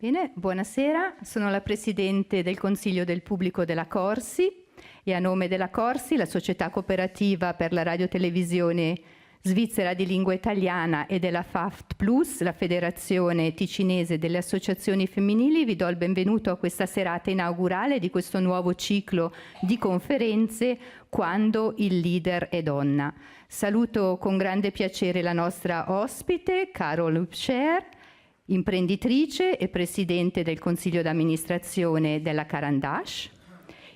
Bene, buonasera, sono la Presidente del Consiglio del Pubblico della Corsi e a nome della Corsi, la Società Cooperativa per la Radiotelevisione Svizzera di Lingua Italiana e della FAFT Plus, la Federazione Ticinese delle Associazioni Femminili, vi do il benvenuto a questa serata inaugurale di questo nuovo ciclo di conferenze Quando il leader è donna. Saluto con grande piacere la nostra ospite, Carol Hübscher, imprenditrice e presidente del consiglio d'amministrazione della Carandash,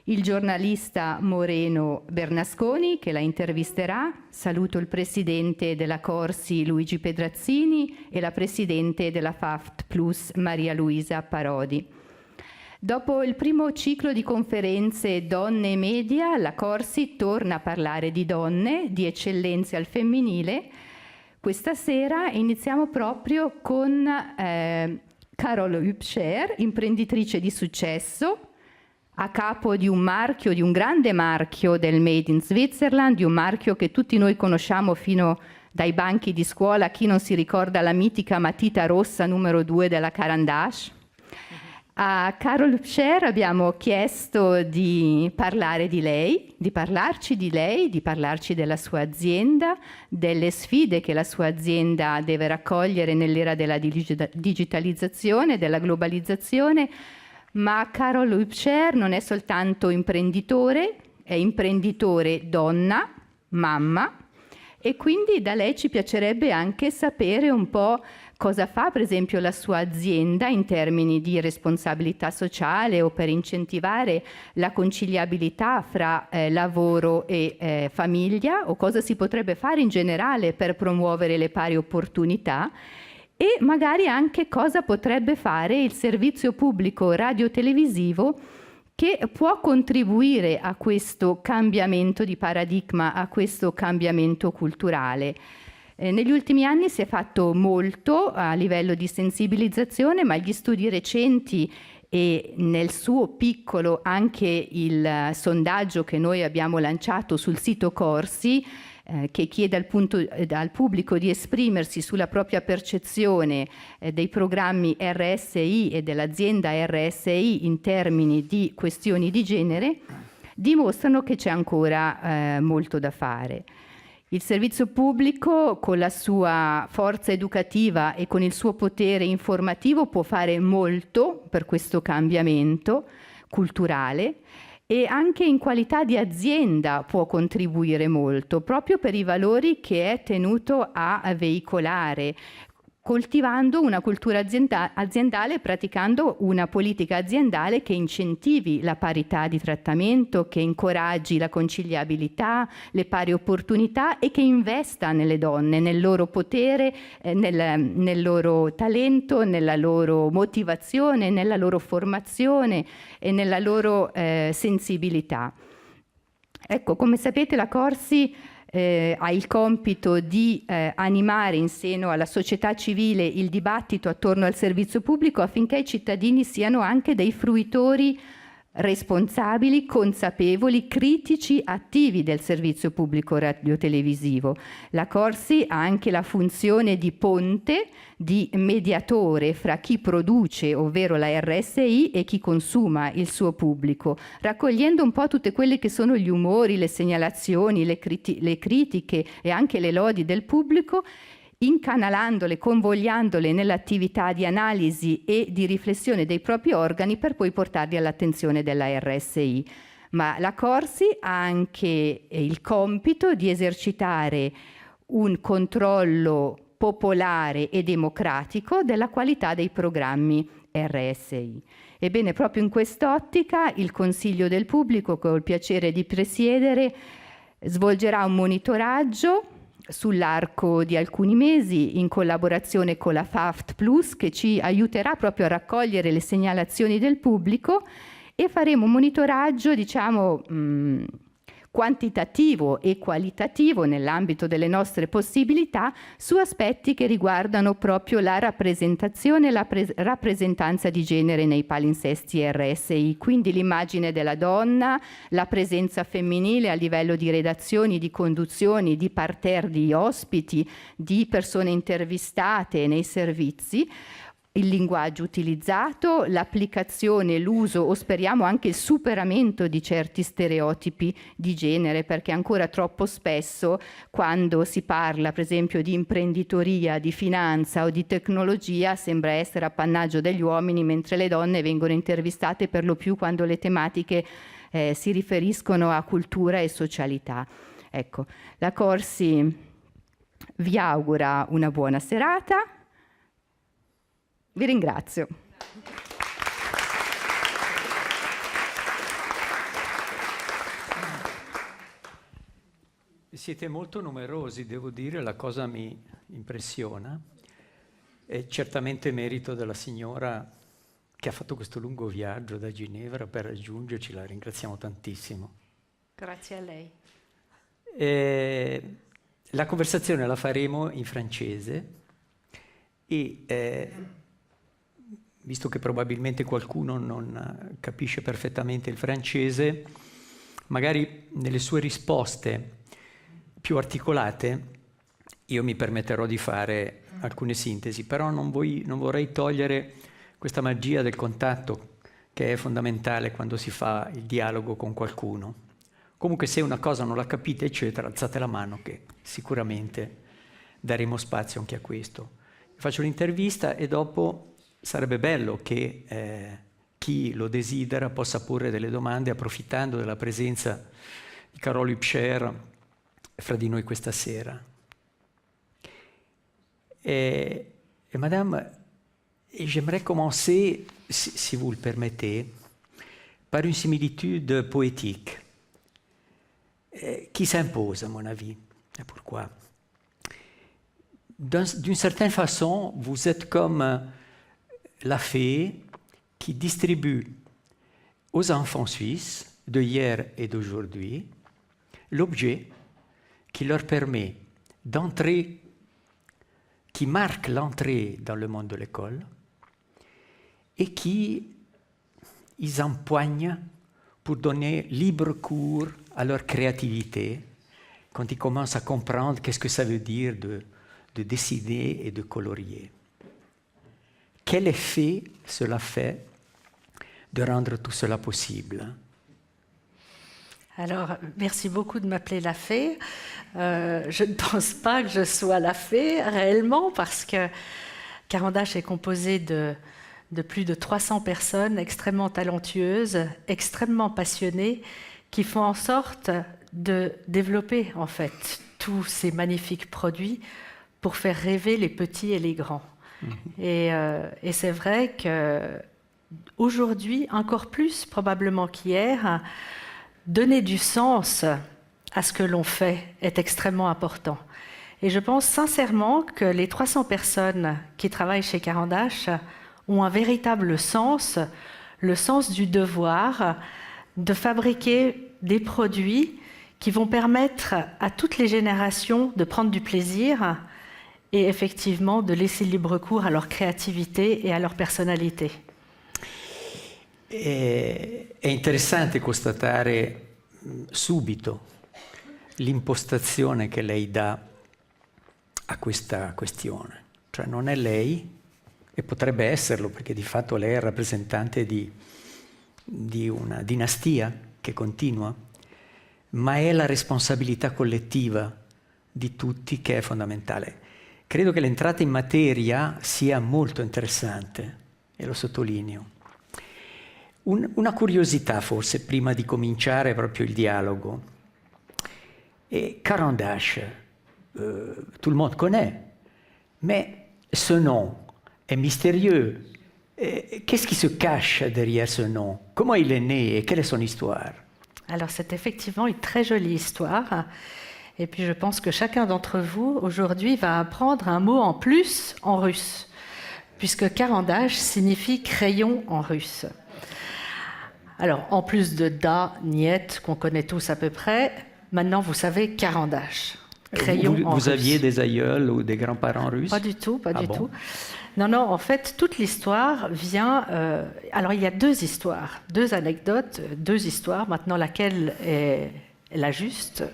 il giornalista Moreno Bernasconi che la intervisterà, saluto il presidente della Corsi Luigi Pedrazzini e la presidente della FAFT Plus Maria Luisa Parodi. Dopo il primo ciclo di conferenze Donne e Media, la Corsi torna a parlare di donne, di eccellenze al femminile. Questa sera iniziamo proprio con Carol Hübscher, imprenditrice di successo, a capo di un marchio, di un grande marchio del Made in Switzerland, di un marchio che tutti noi conosciamo fino dai banchi di scuola, chi non si ricorda la mitica matita rossa numero 2 della Carandash. A Carol Hübscher abbiamo chiesto di parlare di lei, di parlarci di lei, di parlarci della sua azienda, delle sfide che la sua azienda deve raccogliere nell'era della digitalizzazione, della globalizzazione, ma Carol Hübscher non è soltanto imprenditore, è imprenditore donna, mamma, e quindi da lei ci piacerebbe anche sapere un po' cosa fa per esempio la sua azienda in termini di responsabilità sociale o per incentivare la conciliabilità fra lavoro e famiglia, o cosa si potrebbe fare in generale per promuovere le pari opportunità, e magari anche cosa potrebbe fare il servizio pubblico radiotelevisivo che può contribuire a questo cambiamento di paradigma, a questo cambiamento culturale. Negli ultimi anni si è fatto molto a livello di sensibilizzazione, ma gli studi recenti e nel suo piccolo anche il sondaggio che noi abbiamo lanciato sul sito Corsi, che chiede al pubblico di esprimersi sulla propria percezione dei programmi RSI e dell'azienda RSI in termini di questioni di genere, dimostrano che c'è ancora molto da fare. Il servizio pubblico, con la sua forza educativa e con il suo potere informativo, può fare molto per questo cambiamento culturale e anche in qualità di azienda può contribuire molto, proprio per i valori che è tenuto a veicolare, coltivando una cultura aziendale, praticando una politica aziendale che incentivi la parità di trattamento, che incoraggi la conciliabilità, le pari opportunità e che investa nelle donne, nel loro potere, nel loro talento, nella loro motivazione, nella loro formazione e nella loro sensibilità. Ecco, come sapete la Corsi ha il compito di animare in seno alla società civile il dibattito attorno al servizio pubblico affinché i cittadini siano anche dei fruitori responsabili, consapevoli, critici, attivi del servizio pubblico radiotelevisivo. La Corsi ha anche la funzione di ponte, di mediatore fra chi produce, ovvero la RSI, e chi consuma il suo pubblico, raccogliendo un po' tutte quelle che sono gli umori, le segnalazioni, le critiche e anche le lodi del pubblico, incanalandole, convogliandole nell'attività di analisi e di riflessione dei propri organi per poi portarli all'attenzione della RSI. Ma la Corsi ha anche il compito di esercitare un controllo popolare e democratico della qualità dei programmi RSI. Ebbene, proprio in quest'ottica il Consiglio del Pubblico, che ho il piacere di presiedere, svolgerà un monitoraggio sull'arco di alcuni mesi in collaborazione con la FAFT Plus, che ci aiuterà proprio a raccogliere le segnalazioni del pubblico, e faremo un monitoraggio, diciamo, quantitativo e qualitativo nell'ambito delle nostre possibilità su aspetti che riguardano proprio la rappresentazione e la rappresentanza di genere nei palinsesti RSI, quindi l'immagine della donna, la presenza femminile a livello di redazioni, di conduzioni, di parterre di ospiti, di persone intervistate nei servizi, il linguaggio utilizzato, l'applicazione, l'uso o speriamo anche il superamento di certi stereotipi di genere, perché ancora troppo spesso quando si parla per esempio di imprenditoria, di finanza o di tecnologia sembra essere appannaggio degli uomini, mentre le donne vengono intervistate per lo più quando le tematiche si riferiscono a cultura e socialità. Ecco, la Corsi vi augura una buona serata. Vi ringrazio. Siete molto numerosi, devo dire, la cosa mi impressiona. È certamente merito della signora che ha fatto questo lungo viaggio da Ginevra per raggiungerci, la ringraziamo tantissimo. Grazie a lei. La conversazione la faremo in francese e visto che probabilmente qualcuno non capisce perfettamente il francese, magari nelle sue risposte più articolate io mi permetterò di fare alcune sintesi, però non vorrei togliere questa magia del contatto che è fondamentale quando si fa il dialogo con qualcuno. Comunque se una cosa non la capite, eccetera, alzate la mano che sicuramente daremo spazio anche a questo. Faccio l'intervista e dopo sarebbe bello che chi lo desidera possa porre delle domande approfittando della presenza di Carole Hübscher fra di noi questa sera. Et Madame, j'aimerais commencer, si vous le permettez, par une similitude poétique qui s'impose à mon avis. Et pourquoi? D'une certaine façon, vous êtes comme la fée qui distribue aux enfants suisses de hier et d'aujourd'hui l'objet qui leur permet d'entrer, qui marque l'entrée dans le monde de l'école et qui ils empoignent pour donner libre cours à leur créativité quand ils commencent à comprendre qu'est-ce que ça veut dire de dessiner et de colorier. Quel effet cela fait de rendre tout cela possible? Alors, merci beaucoup de m'appeler la fée. Je ne pense pas que je sois la fée réellement parce que Carandache est composé de plus de 300 personnes extrêmement talentueuses, extrêmement passionnées, qui font en sorte de développer en fait tous ces magnifiques produits pour faire rêver les petits et les grands. Et c'est vrai qu'aujourd'hui, encore plus probablement qu'hier, donner du sens à ce que l'on fait est extrêmement important. Et je pense sincèrement que les 300 personnes qui travaillent chez Carandache ont un véritable sens, le sens du devoir de fabriquer des produits qui vont permettre à toutes les générations de prendre du plaisir et effectivement de laisser libre cours à leur créativité et à leur personnalité. È interessante constatare subito l'impostazione che lei dà a questa questione. Cioè non è lei, e potrebbe esserlo perché di fatto lei è il rappresentante di una dinastia che continua, ma è la responsabilità collettiva di tutti che è fondamentale. Credo che l'entrata in materia sia molto interessante, e lo sottolineo. Una curiosità forse prima di cominciare proprio il dialogo. Carandache, tout le monde connaît, mais ce nom est mystérieux. Qu'est-ce qui se cache derrière ce nom? Comment il est né et quelle est son histoire? Alors c'est effectivement une très jolie histoire. Et puis je pense que chacun d'entre vous aujourd'hui va apprendre un mot en plus en russe, puisque Carandache signifie crayon en russe. Alors, en plus de da, niet, qu'on connaît tous à peu près, maintenant vous savez Carandache. Crayon en russe. Vous aviez des aïeuls ou des grands-parents russes? Pas du tout, pas du tout. Non, en fait, toute l'histoire vient... alors, il y a deux histoires, deux anecdotes, deux histoires. Maintenant, laquelle est la juste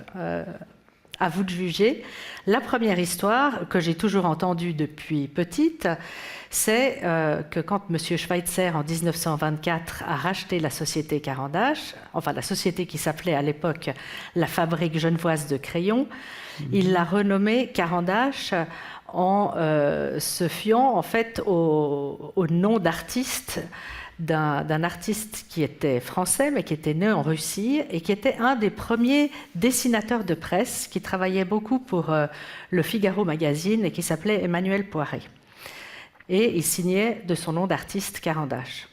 à vous de juger. La première histoire, que j'ai toujours entendue depuis petite, c'est que quand M. Schweitzer, en 1924, a racheté la société Caran-d'Ache, enfin la société qui s'appelait à l'époque la Fabrique genevoise de crayons, il l'a renommée Caran-d'Ache en se fiant en fait au nom d'artiste d'un artiste qui était français mais qui était né en Russie et qui était un des premiers dessinateurs de presse qui travaillait beaucoup pour le Figaro magazine et qui s'appelait Emmanuel Poiret. Et il signait de son nom d'artiste Caran-d'Ache.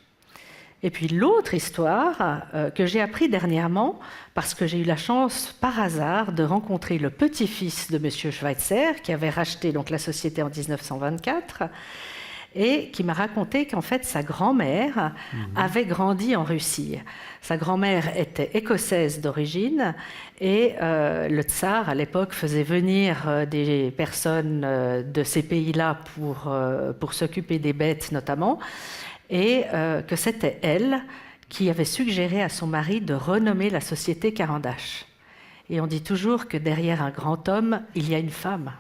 Et puis l'autre histoire que j'ai appris dernièrement, parce que j'ai eu la chance par hasard de rencontrer le petit-fils de M. Schweitzer, qui avait racheté donc la société en 1924, et qui m'a raconté qu'en fait sa grand-mère avait grandi en Russie. Sa grand-mère était écossaise d'origine et le tsar à l'époque faisait venir des personnes de ces pays-là pour s'occuper des bêtes notamment, et que c'était elle qui avait suggéré à son mari de renommer la société Caran-d'Ache. Et on dit toujours que derrière un grand homme, il y a une femme.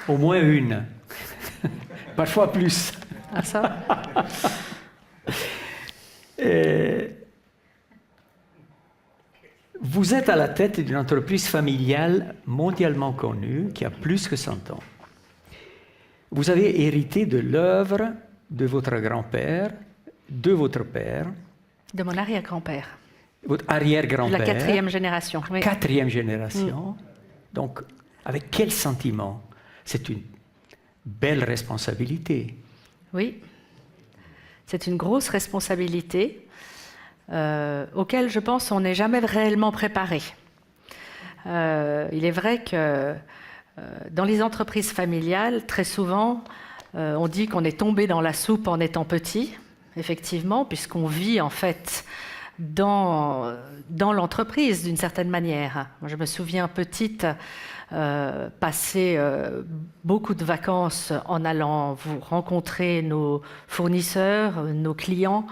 Au moins une, parfois plus. Ah ça Vous êtes à la tête d'une entreprise familiale mondialement connue qui a plus que 100 ans. Vous avez hérité de l'œuvre de votre grand-père, de votre père. De mon arrière-grand-père. Votre arrière-grand-père. La 4e génération. Oui. 4e génération. Donc, avec quel sentiment? C'est une belle responsabilité. Oui, c'est une grosse responsabilité auquel, je pense, on n'est jamais réellement préparé. Il est vrai que dans les entreprises familiales, très souvent, on dit qu'on est tombé dans la soupe en étant petit, effectivement, puisqu'on vit en fait dans l'entreprise d'une certaine manière. Moi, je me souviens petite passer beaucoup de vacances en allant vous rencontrer nos fournisseurs, nos clients,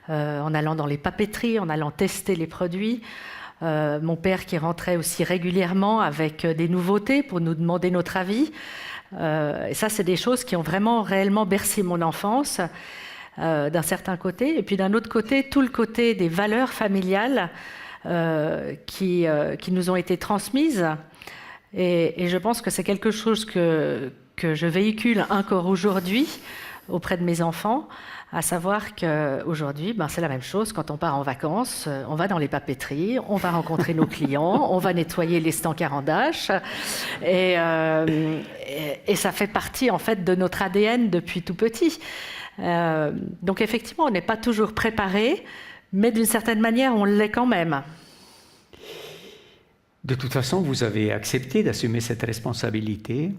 en allant dans les papeteries, en allant tester les produits. Mon père qui rentrait aussi régulièrement avec des nouveautés pour nous demander notre avis. Et ça, c'est des choses qui ont vraiment réellement bercé mon enfance, d'un certain côté. Et puis d'un autre côté, tout le côté des valeurs familiales qui nous ont été transmises. Et je pense que c'est quelque chose que je véhicule encore aujourd'hui auprès de mes enfants, à savoir qu'aujourd'hui, c'est la même chose. Quand on part en vacances, on va dans les papeteries, on va rencontrer nos clients, on va nettoyer les stands Caran-d'Ache, et ça fait partie en fait de notre ADN depuis tout petit. Donc effectivement, on n'est pas toujours préparé, mais d'une certaine manière, on l'est quand même. De toute façon, vous avez accepté d'assumer cette responsabilité,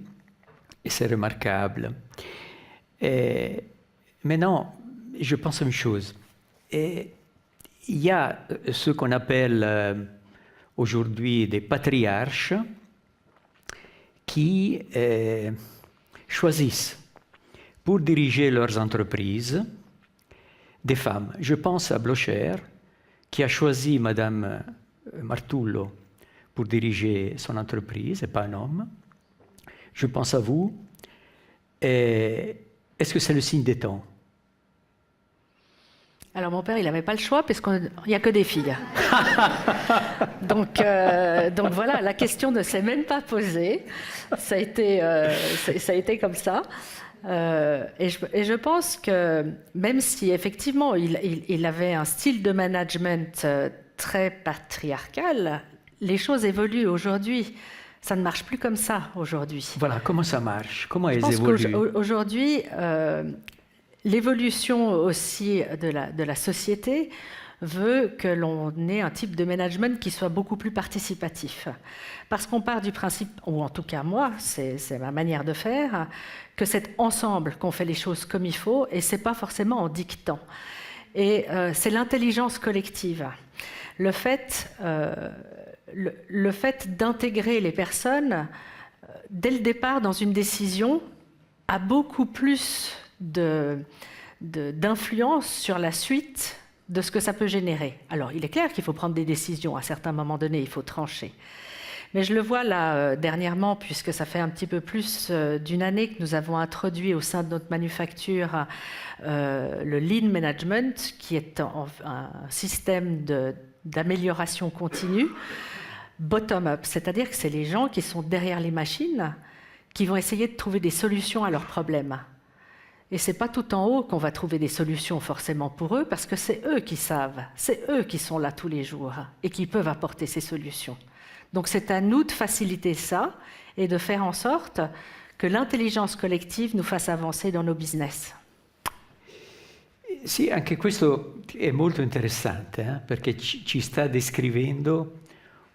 et c'est remarquable. Et maintenant, je pense à une chose. Et il y a ce qu'on appelle aujourd'hui des patriarches qui choisissent pour diriger leurs entreprises des femmes. Je pense à Blocher, qui a choisi Madame Martullo pour diriger son entreprise, et pas un homme. Je pense à vous. Est-ce que c'est le signe des temps? Alors mon père, il n'avait pas le choix parce qu'il n'y a que des filles. Donc voilà, la question ne s'est même pas posée. Ça a été comme ça. Et je pense que même si effectivement il avait un style de management très patriarcal, les choses évoluent aujourd'hui. Ça ne marche plus comme ça aujourd'hui. Voilà, comment ça marche? Comment elles évoluent? Je pense qu'aujourd'hui, l'évolution aussi de la société veut que l'on ait un type de management qui soit beaucoup plus participatif. Parce qu'on part du principe, ou en tout cas moi, c'est ma manière de faire, que c'est ensemble qu'on fait les choses comme il faut, et c'est pas forcément en dictant. Et c'est l'intelligence collective. Le fait d'intégrer les personnes dès le départ dans une décision a beaucoup plus d'influence sur la suite de ce que ça peut générer. Alors, il est clair qu'il faut prendre des décisions. À certains moments donnés, il faut trancher. Mais je le vois là dernièrement, puisque ça fait un petit peu plus d'une année que nous avons introduit au sein de notre manufacture le Lean Management, qui est un système d'amélioration continue, bottom-up. C'est-à-dire que c'est les gens qui sont derrière les machines qui vont essayer de trouver des solutions à leurs problèmes. Et ce n'est pas tout en haut qu'on va trouver des solutions forcément pour eux, parce que c'est eux qui savent, c'est eux qui sont là tous les jours et qui peuvent apporter ces solutions. Donc c'est à nous de faciliter ça et de faire en sorte que l'intelligence collettive nous fasse avancer dans nos business. Sì, anche questo è molto interessante, perché ci sta descrivendo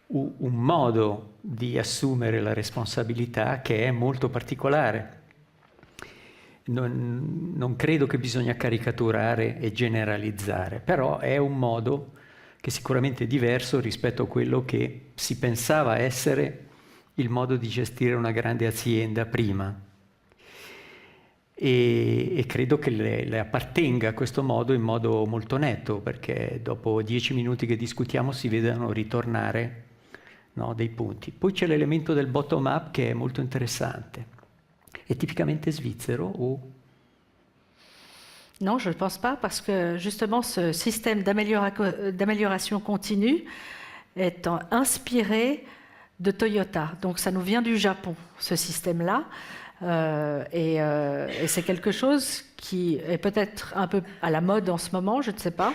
un modo di assumere la responsabilità che è molto particolare. Non credo che bisogna caricaturare e generalizzare, però è un modo che sicuramente è diverso rispetto a quello che si pensava essere il modo di gestire una grande azienda prima. E credo che le appartenga questo modo in modo molto netto, perché dopo 10 minuti che discutiamo si vedono ritornare, no, dei punti. Poi c'è l'elemento del bottom-up che è molto interessante. È typiquement svizzero ou... Non, je ne pense pas, parce que justement ce système d'amélioration continue est inspiré de Toyota. Donc ça nous vient du Japon, ce système-là. Et c'est quelque chose qui est peut-être un peu à la mode en ce moment, je ne sais pas.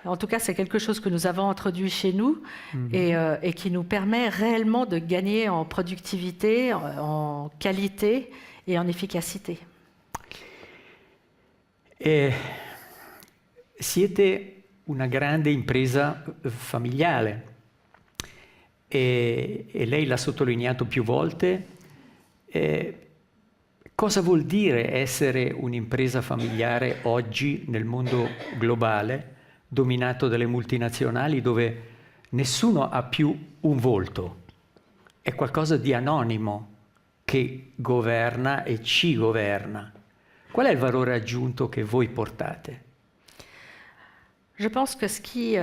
En tout cas, c'est quelque chose que nous avons introduit chez nous et qui nous permet réellement de gagner en productivité, en qualité e en efficacità. Siete una grande impresa familiare e lei l'ha sottolineato più volte. Cosa vuol dire essere un'impresa familiare oggi nel mondo globale, dominato dalle multinazionali, dove nessuno ha più un volto? È qualcosa di anonimo che governa e ci governa. Qual è il valore aggiunto che voi portate? Je pense que ce qui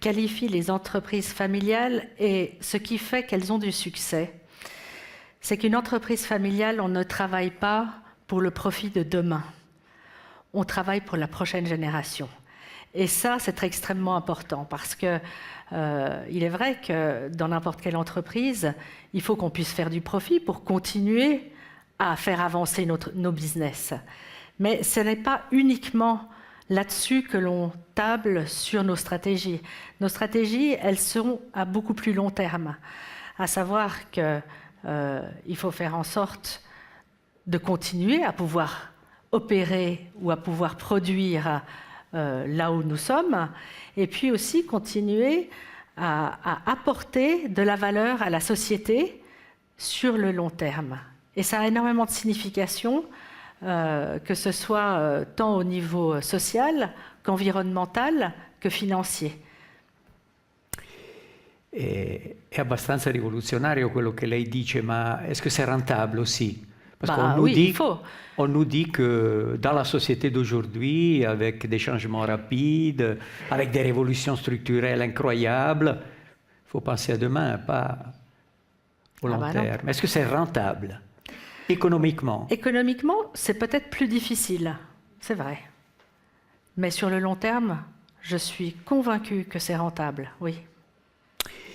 qualifie les entreprises familiales et ce qui fait qu'elles ont du succès, c'est qu'une entreprise familiale, on ne travaille pas pour le profit de demain. On travaille pour la prochaine génération. Et ça, c'est extrêmement important parce que il est vrai que dans n'importe quelle entreprise, il faut qu'on puisse faire du profit pour continuer à faire avancer nos business. Mais ce n'est pas uniquement là-dessus que l'on table sur nos stratégies. Nos stratégies, elles sont à beaucoup plus long terme, à savoir qu'il faut faire en sorte de continuer à pouvoir opérer ou à pouvoir produire là où nous sommes, et puis aussi continuer à apporter de la valeur à la société sur le long terme. Et ça a énormément de signification, que ce soit tant au niveau social qu'environnemental que financier. È abbastanza rivoluzionario quello che lei dice, ma est-ce que c'est rentable aussi? Parce qu'on oui, nous dit, il faut. On nous dit que dans la société d'aujourd'hui, avec des changements rapides, avec des révolutions structurelles incroyables, il faut penser à demain, pas au long terme. Est-ce que c'est rentable économiquement? Économiquement, c'est peut-être plus difficile, c'est vrai. Mais sur le long terme, je suis convaincue que c'est rentable, oui.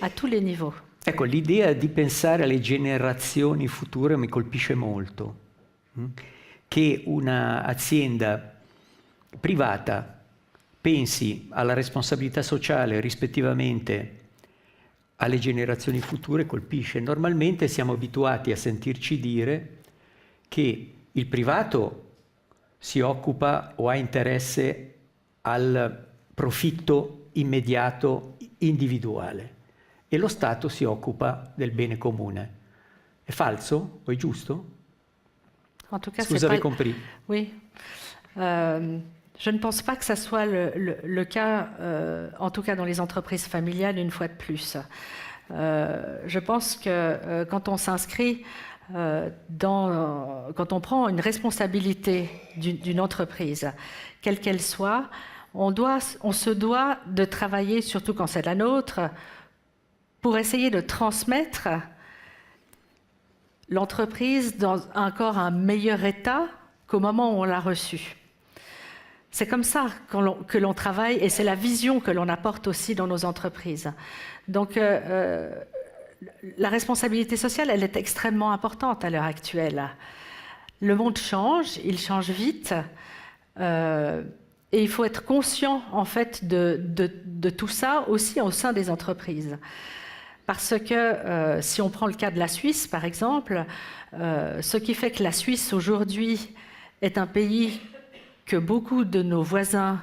A tous les niveaux. Ecco, l'idea di pensare alle generazioni future mi colpisce molto. Che un'azienda privata pensi alla responsabilità sociale rispettivamente alle generazioni future colpisce. Normalmente siamo abituati a sentirci dire che il privato si occupa o ha interesse al profitto immediato individuale e lo Stato si occupa del bene comune. È falso o è giusto? En tout cas, vous avez compris. Oui. Je ne pense pas que ça soit le cas, en tout cas dans les entreprises familiales, une fois de plus. Je pense que quand on s'inscrit quand on prend une responsabilité d'une entreprise, quelle qu'elle soit, on se doit de travailler, surtout quand c'est la nôtre, pour essayer de transmettre l'entreprise dans encore un meilleur état qu'au moment où on l'a reçue. C'est comme ça que l'on travaille et c'est la vision que l'on apporte aussi dans nos entreprises. Donc, la responsabilité sociale, elle est extrêmement importante à l'heure actuelle. Le monde change, il change vite, et il faut être conscient en fait de tout ça aussi au sein des entreprises. Parce que si on prend le cas de la Suisse, par exemple, ce qui fait que la Suisse aujourd'hui est un pays que beaucoup de nos voisins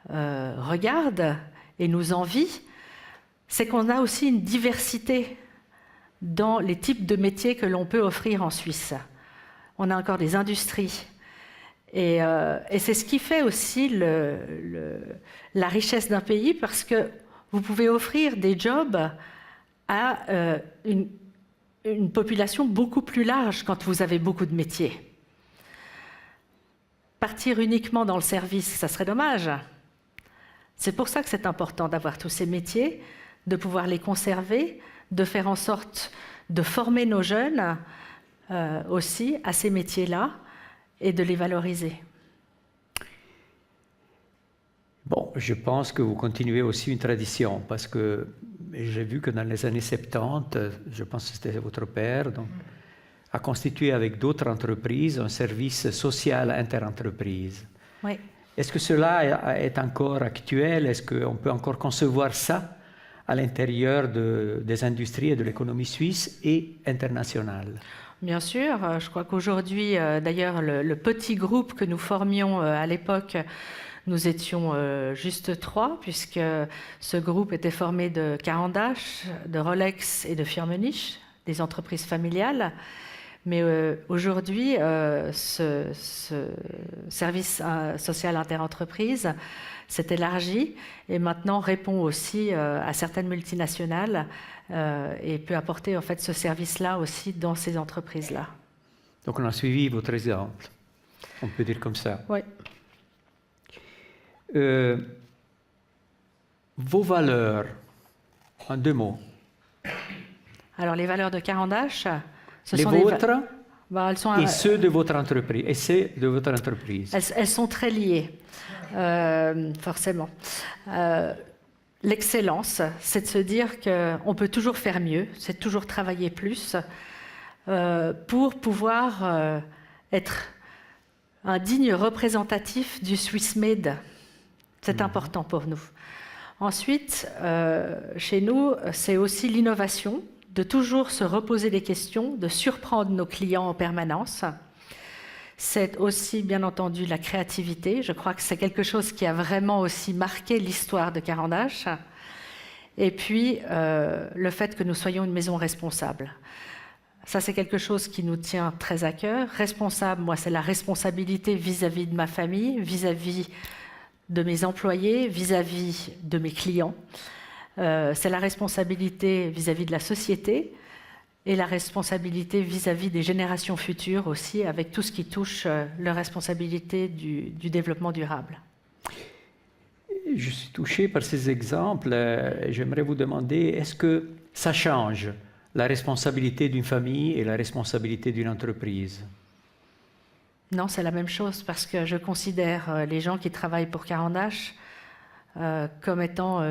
regardent et nous envient, c'est qu'on a aussi une diversité dans les types de métiers que l'on peut offrir en Suisse. On a encore des industries. Et c'est ce qui fait aussi la richesse d'un pays, parce que vous pouvez offrir des jobs à une population beaucoup plus large quand vous avez beaucoup de métiers. Partir uniquement dans le service, ça serait dommage. C'est pour ça que c'est important d'avoir tous ces métiers, de pouvoir les conserver, de faire en sorte de former nos jeunes aussi à ces métiers-là et de les valoriser. Bon, je pense que vous continuez aussi une tradition, parce que j'ai vu que dans les années 70, je pense que c'était votre père, donc, a constitué avec d'autres entreprises un service social interentreprise. Oui. Est-ce que cela est encore actuel? Est-ce qu'on peut encore concevoir ça à l'intérieur des industries et de l'économie suisse et internationale? Bien sûr, je crois qu'aujourd'hui, d'ailleurs, le petit groupe que nous formions à l'époque, nous étions juste 3, puisque ce groupe était formé de Carandache, de Rolex et de Firmenich, des entreprises familiales. Mais aujourd'hui, ce service social interentreprise s'est élargi et maintenant répond aussi à certaines multinationales et peut apporter en fait ce service-là aussi dans ces entreprises-là. Donc on a suivi votre exemple, on peut dire comme ça. Oui. Vos valeurs, en 2 mots. Alors les valeurs de Carandache, ce les sont vôtres elles sont, et ceux de votre entreprise. Et ceux de votre entreprise. Elles sont très liées, forcément. L'excellence, c'est de se dire qu'on peut toujours faire mieux, c'est toujours travailler plus pour pouvoir être un digne représentatif du Swiss Made. C'est important pour nous. Ensuite, chez nous, c'est aussi l'innovation, de toujours se reposer des questions, de surprendre nos clients en permanence. C'est aussi, bien entendu, la créativité. Je crois que c'est quelque chose qui a vraiment aussi marqué l'histoire de Carandache. Et puis, le fait que nous soyons une maison responsable. Ça, c'est quelque chose qui nous tient très à cœur. Responsable, moi, c'est la responsabilité vis-à-vis de ma famille, vis-à-vis de mes employés, vis-à-vis de mes clients. C'est la responsabilité vis-à-vis de la société et la responsabilité vis-à-vis des générations futures aussi, avec tout ce qui touche leur responsabilité du développement durable. Je suis touché par ces exemples. J'aimerais vous demander, est-ce que ça change la responsabilité d'une famille et la responsabilité d'une entreprise? Non, c'est la même chose, parce que je considère les gens qui travaillent pour Carandache comme étant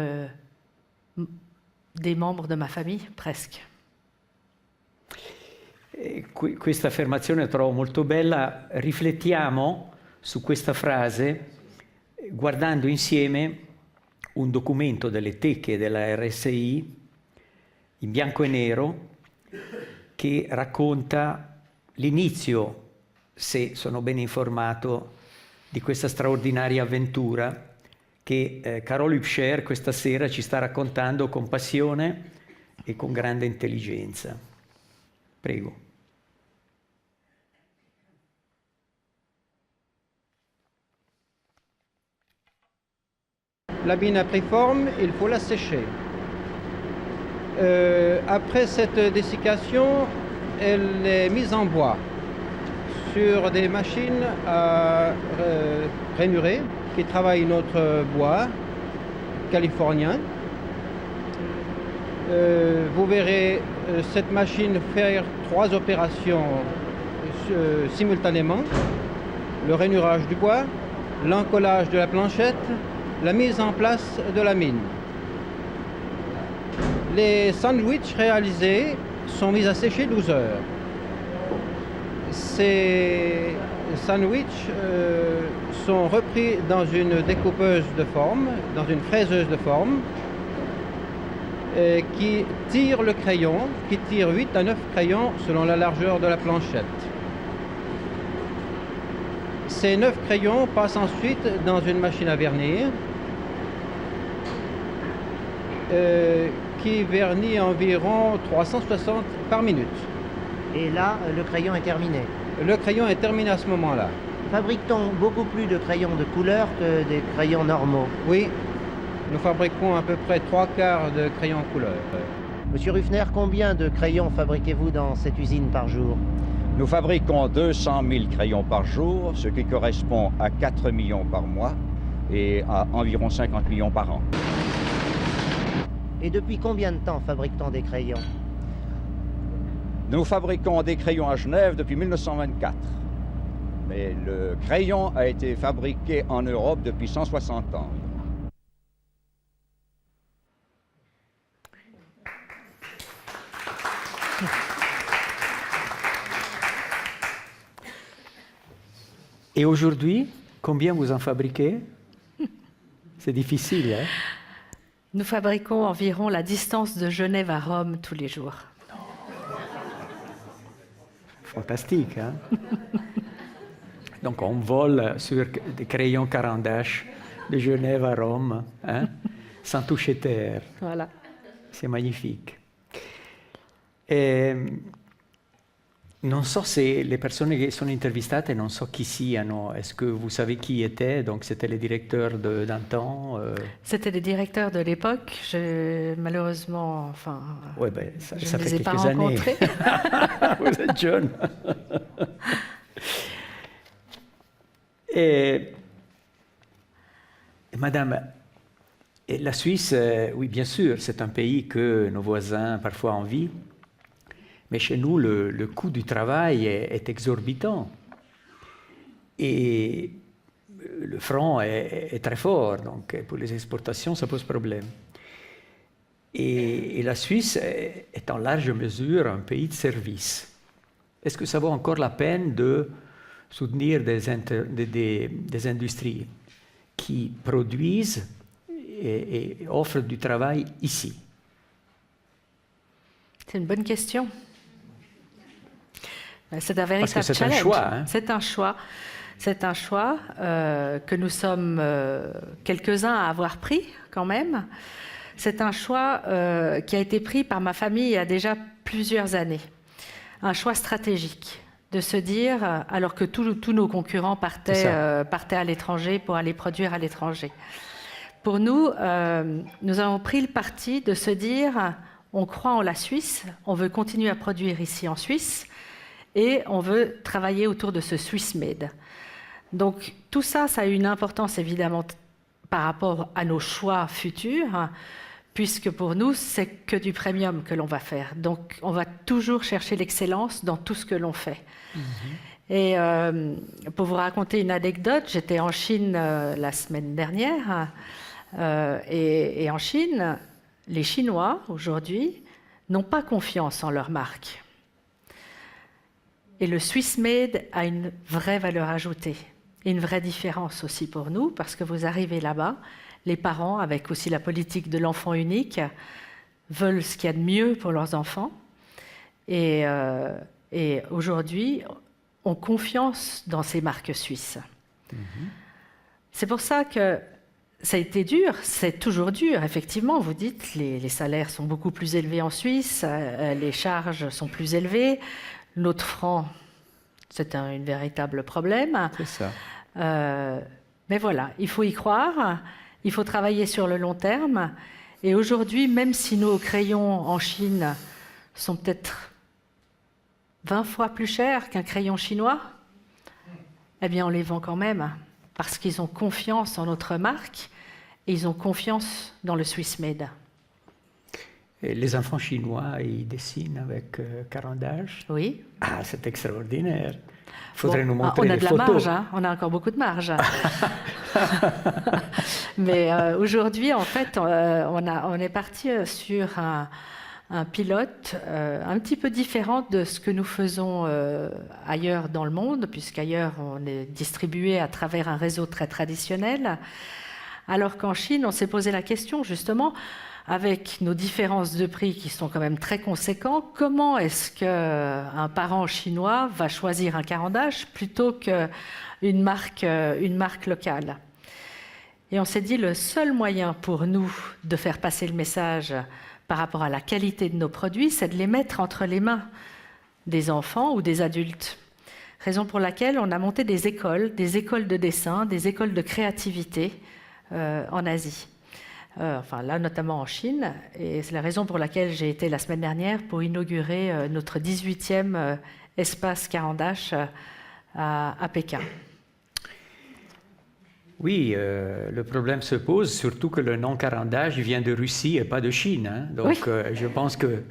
des membres de ma famille, presque. Questa affermazione la trovo molto bella. Riflettiamo su questa frase guardando insieme un documento delle teche della RSI in bianco e nero che racconta l'inizio, se sono ben informato, di questa straordinaria avventura che Carol Hübscher questa sera ci sta raccontando con passione e con grande intelligenza. Prego. La mine a pris forme, il faut la sécher. Après cette dessiccation, elle est mise en bois sur des machines à ranurer qui travaille notre bois californien. Vous verrez cette machine faire 3 opérations simultanément. Le rainurage du bois, l'encollage de la planchette, la mise en place de la mine. Les sandwichs réalisés sont mis à sécher 12 heures. Ces sandwichs sont repris dans une découpeuse de forme, dans une fraiseuse de forme, qui tire le crayon, qui tire 8 à 9 crayons selon la largeur de la planchette. Ces 9 crayons passent ensuite dans une machine à vernir qui vernit environ 360 par minute. Et là, le crayon est terminé. Le crayon est terminé à ce moment-là. Fabrique-t-on beaucoup plus de crayons de couleur que des crayons normaux? Oui, nous fabriquons à peu près 3/4 de crayons couleur. Monsieur Ruffner, combien de crayons fabriquez-vous dans cette usine par jour? Nous fabriquons 200 000 crayons par jour, ce qui correspond à 4 millions par mois et à environ 50 millions par an. Et depuis combien de temps fabrique-t-on des crayons? Nous fabriquons des crayons à Genève depuis 1924. Mais le crayon a été fabriqué en Europe depuis 160 ans. Et aujourd'hui, combien vous en fabriquez? C'est difficile, hein? Nous fabriquons environ la distance de Genève à Rome tous les jours. Fantastique, hein? Donc on vole sur des crayons Carandache de Genève à Rome, hein? Sans toucher terre. Voilà. C'est magnifique. E non so se le persone che sono intervistate, non so chi siano. Est-ce que vous savez qui étaient? Donc c'était les directeurs d'antan. C'était les directeurs de l'époque. Malheureusement, enfin, Ouais, ben, ça je fait ne les ai pas quelques années. rencontrés. Vous êtes jeune. Et Madame, et la Suisse, oui, bien sûr, c'est un pays que nos voisins parfois envient. Mais chez nous, le coût du travail est exorbitant. Et le franc est très fort, donc pour les exportations, ça pose problème. Et la Suisse est en large mesure un pays de service. Est-ce que ça vaut encore la peine de soutenir des industries qui produisent et offrent du travail ici? C'est une bonne question. C'est un véritable Parce que c'est un challenge. choix, hein. C'est un choix. C'est un choix que nous sommes quelques-uns à avoir pris quand même. C'est un choix qui a été pris par ma famille il y a déjà plusieurs années. Un choix stratégique de se dire, alors que tous nos concurrents partaient à l'étranger pour aller produire à l'étranger. Pour nous, nous avons pris le parti de se dire, on croit en la Suisse, on veut continuer à produire ici en Suisse, et on veut travailler autour de ce Swiss Made. Donc tout ça, ça a une importance évidemment par rapport à nos choix futurs, puisque pour nous, c'est que du premium que l'on va faire. Donc on va toujours chercher l'excellence dans tout ce que l'on fait. Et pour vous raconter une anecdote, j'étais en Chine la semaine dernière, et en Chine, les Chinois, aujourd'hui, n'ont pas confiance en leur marque. Et le Swiss Made a une vraie valeur ajoutée, et une vraie différence aussi pour nous, parce que vous arrivez là-bas, les parents, avec aussi la politique de l'enfant unique, veulent ce qu'il y a de mieux pour leurs enfants. Et aujourd'hui, ont confiance dans ces marques suisses. C'est pour ça que ça a été dur, c'est toujours dur, effectivement. Vous dites, les salaires sont beaucoup plus élevés en Suisse, les charges sont plus élevées, notre franc, c'est un véritable problème. C'est ça. Mais voilà, il faut y croire, il faut travailler sur le long terme. Et aujourd'hui, même si nos crayons en Chine sont peut-être 20 fois plus chers qu'un crayon chinois, eh bien on les vend quand même, parce qu'ils ont confiance en notre marque et ils ont confiance dans le Swiss Made. Et les enfants chinois, ils dessinent avec carandage. Oui. Ah, c'est extraordinaire. Il faudrait nous On montrer a les de la photos. marge, hein. On a encore beaucoup de marge. Mais aujourd'hui, en fait, on est parti sur un pilote un petit peu différent de ce que nous faisons ailleurs dans le monde, puisqu'ailleurs on est distribué à travers un réseau très traditionnel, alors qu'en Chine, on s'est posé la question justement, avec nos différences de prix qui sont quand même très conséquents, comment est-ce qu'un parent chinois va choisir un carandage plutôt qu'une marque locale? Et on s'est dit, le seul moyen pour nous de faire passer le message par rapport à la qualité de nos produits, c'est de les mettre entre les mains des enfants ou des adultes. Raison pour laquelle on a monté des écoles de dessin, des écoles de créativité en Asie. Enfin là notamment en Chine, et c'est la raison pour laquelle j'ai été la semaine dernière pour inaugurer notre 18e espace Carandache à Pékin. Oui, le problème se pose, surtout que le nom carandage vient de Russie et pas de Chine. Hein. Donc Oui. Je pense qu'il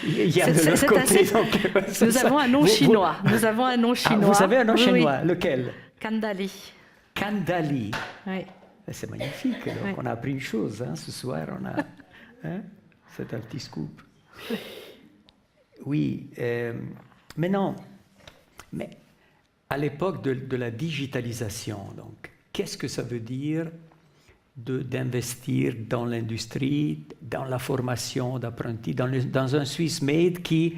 y a de l'autre côté. Nous avons un nom chinois. Nous avons un nom chinois. Vous avez un nom Oui, chinois, oui. lequel? Kandali. Kandali. Oui. C'est magnifique. Donc, Oui. on a appris une chose hein, ce soir. Hein, c'est un petit scoop. Oui, mais non. Mais à l'époque de la digitalisation, donc, qu'est-ce que ça veut dire d'investir dans l'industrie, dans la formation d'apprentis, dans un Swiss Made qui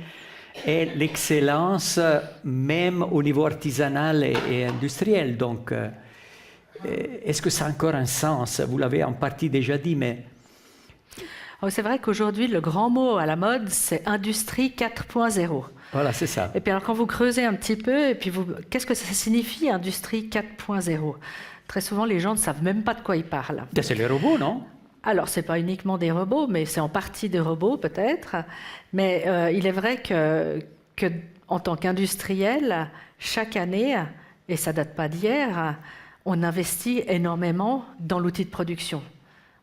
est l'excellence même au niveau artisanal et industriel. Donc, est-ce que ça a encore un sens? Vous l'avez en partie déjà dit, mais... Oh, c'est vrai qu'aujourd'hui, le grand mot à la mode, c'est Industrie 4.0. Voilà, c'est ça. Et puis alors, quand vous creusez un petit peu, et puis qu'est-ce que ça signifie, Industrie 4.0? Très souvent, les gens ne savent même pas de quoi ils parlent. C'est les robots, non? Alors, ce n'est pas uniquement des robots, mais c'est en partie des robots, peut-être. Mais il est vrai que en tant qu'industriel, chaque année, et ça ne date pas d'hier, on investit énormément dans l'outil de production.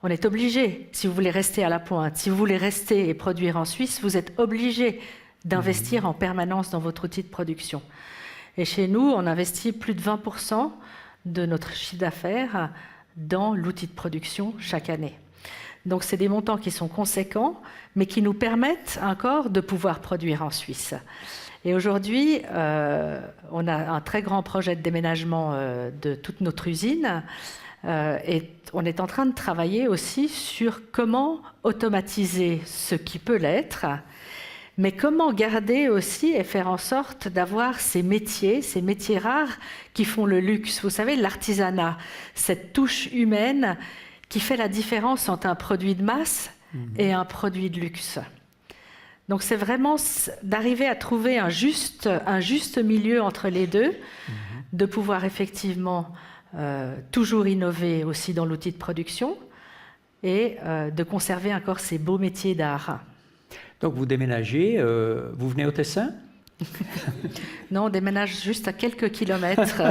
On est obligé, si vous voulez rester à la pointe, si vous voulez rester et produire en Suisse, vous êtes obligé d'investir en permanence dans votre outil de production. Et chez nous, on investit plus de 20% de notre chiffre d'affaires dans l'outil de production chaque année. Donc c'est des montants qui sont conséquents, mais qui nous permettent encore de pouvoir produire en Suisse. Et aujourd'hui, on a un très grand projet de déménagement de toute notre usine et on est en train de travailler aussi sur comment automatiser ce qui peut l'être, mais comment garder aussi et faire en sorte d'avoir ces métiers rares qui font le luxe. Vous savez, l'artisanat, cette touche humaine qui fait la différence entre un produit de masse et un produit de luxe. Donc c'est vraiment d'arriver à trouver un juste milieu entre les deux, de pouvoir effectivement toujours innover aussi dans l'outil de production et de conserver encore ces beaux métiers d'art. Donc vous déménagez, vous venez au Tessin? Non, on déménage juste à quelques kilomètres.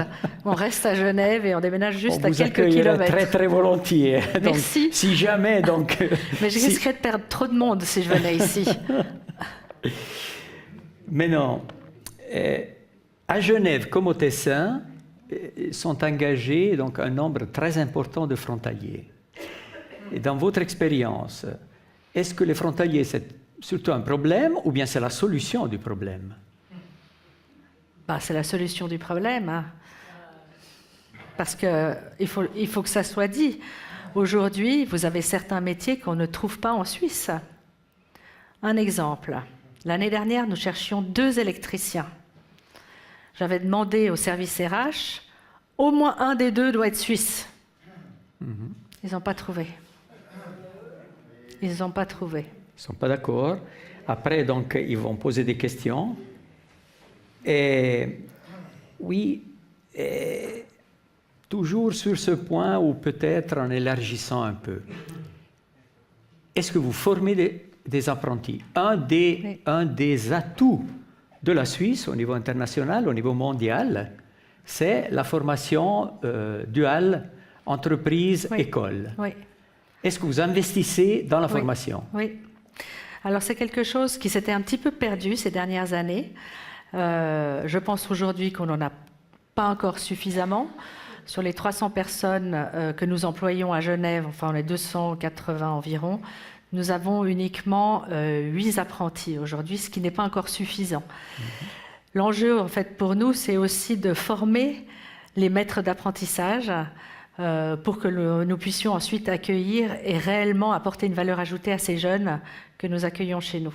On reste à Genève et on déménage juste à quelques kilomètres. kilomètres. Très très volontiers. Donc, Merci. Si jamais, donc. Mais je risquerais de perdre trop de monde si je venais ici. Mais non. À Genève comme au Tessin sont engagés donc un nombre très important de frontaliers. Et dans votre expérience, est-ce que les frontaliers c'est surtout un problème ou bien c'est la solution du problème? C'est la solution du problème. Hein. Parce qu'il faut que ça soit dit. Aujourd'hui, vous avez certains métiers qu'on ne trouve pas en Suisse. Un exemple. L'année dernière, nous cherchions 2 électriciens. J'avais demandé au service RH, au moins un des 2 doit être suisse. Ils n'ont pas trouvé. Ils n'ont pas trouvé. Ils ne sont pas d'accord. Après, donc, ils vont poser des questions. Et oui, toujours sur ce point, ou peut-être en élargissant un peu. Est-ce que vous formez des apprentis? Un des atouts de la Suisse au niveau international, au niveau mondial, c'est la formation duale entreprise-école. Oui. Est-ce que vous investissez dans la Oui. formation? Oui. Alors c'est quelque chose qui s'était un petit peu perdu ces dernières années. Je pense aujourd'hui qu'on n'en a pas encore suffisamment. Sur les 300 personnes que nous employons à Genève, enfin on est 280 environ, nous avons uniquement 8 apprentis aujourd'hui, ce qui n'est pas encore suffisant. L'enjeu en fait pour nous, c'est aussi de former les maîtres d'apprentissage pour que nous puissions ensuite accueillir et réellement apporter une valeur ajoutée à ces jeunes que nous accueillons chez nous.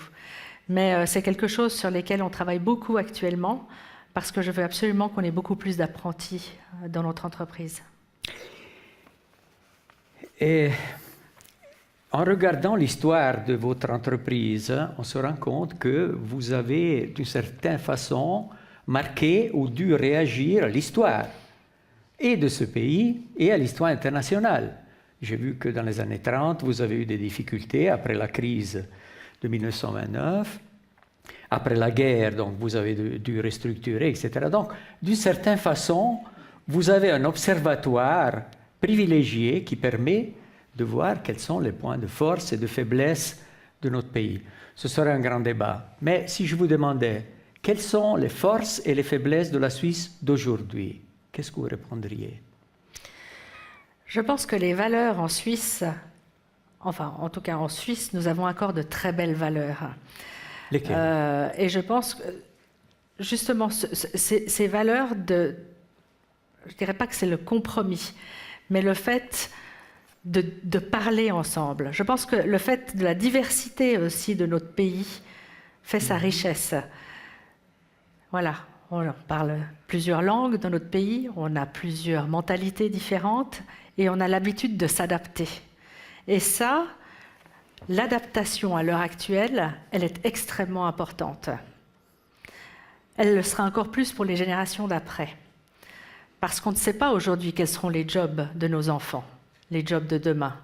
Mais c'est quelque chose sur lequel on travaille beaucoup actuellement parce que je veux absolument qu'on ait beaucoup plus d'apprentis dans notre entreprise. Et en regardant l'histoire de votre entreprise, on se rend compte que vous avez d'une certaine façon marqué ou dû réagir à l'histoire et de ce pays et à l'histoire internationale. J'ai vu que dans les années 30, vous avez eu des difficultés après la crise de 1929, après la guerre, donc vous avez dû restructurer, etc. Donc, d'une certaine façon, vous avez un observatoire privilégié qui permet de voir quels sont les points de force et de faiblesse de notre pays. Ce serait un grand débat. Mais si je vous demandais quelles sont les forces et les faiblesses de la Suisse d'aujourd'hui, qu'est-ce que vous répondriez? Je pense que les valeurs en Suisse, enfin en tout cas en Suisse, nous avons encore de très belles valeurs. Lesquelles? Et je pense que justement ces valeurs je dirais pas que c'est le compromis, mais le fait de parler ensemble. Je pense que le fait de la diversité aussi de notre pays fait sa richesse. Voilà, on parle plusieurs langues dans notre pays, on a plusieurs mentalités différentes et on a l'habitude de s'adapter. Et ça, l'adaptation à l'heure actuelle, elle est extrêmement importante. Elle le sera encore plus pour les générations d'après. Parce qu'on ne sait pas aujourd'hui quels seront les jobs de nos enfants, les jobs de demain.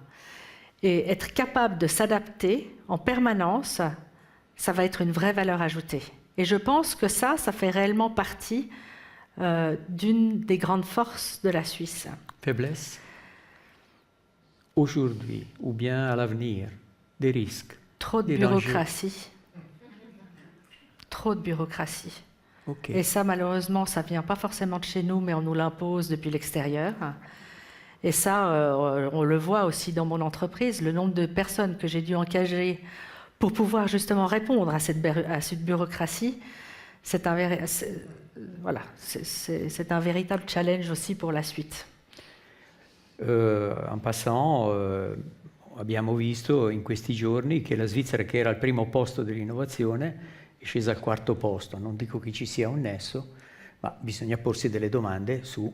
Et être capable de s'adapter en permanence, ça va être une vraie valeur ajoutée. Et je pense que ça fait réellement partie d'une des grandes forces de la Suisse. Faiblesse? Aujourd'hui ou bien à l'avenir? Des risques? Trop de des bureaucratie. Trop de bureaucratie. Okay. Et ça, malheureusement, ça ne vient pas forcément de chez nous, mais on nous l'impose depuis l'extérieur. Et ça, on le voit aussi dans mon entreprise, le nombre de personnes que j'ai dû engager pour pouvoir justement répondre à cette bureaucratie, c'est un véritable challenge aussi pour la suite. En passant, abbiamo visto in questi giorni che la Svizzera, che era al primo posto dell'innovazione, è scesa al quarto posto. Non dico che ci sia un nesso, ma bisogna porsi delle domande su,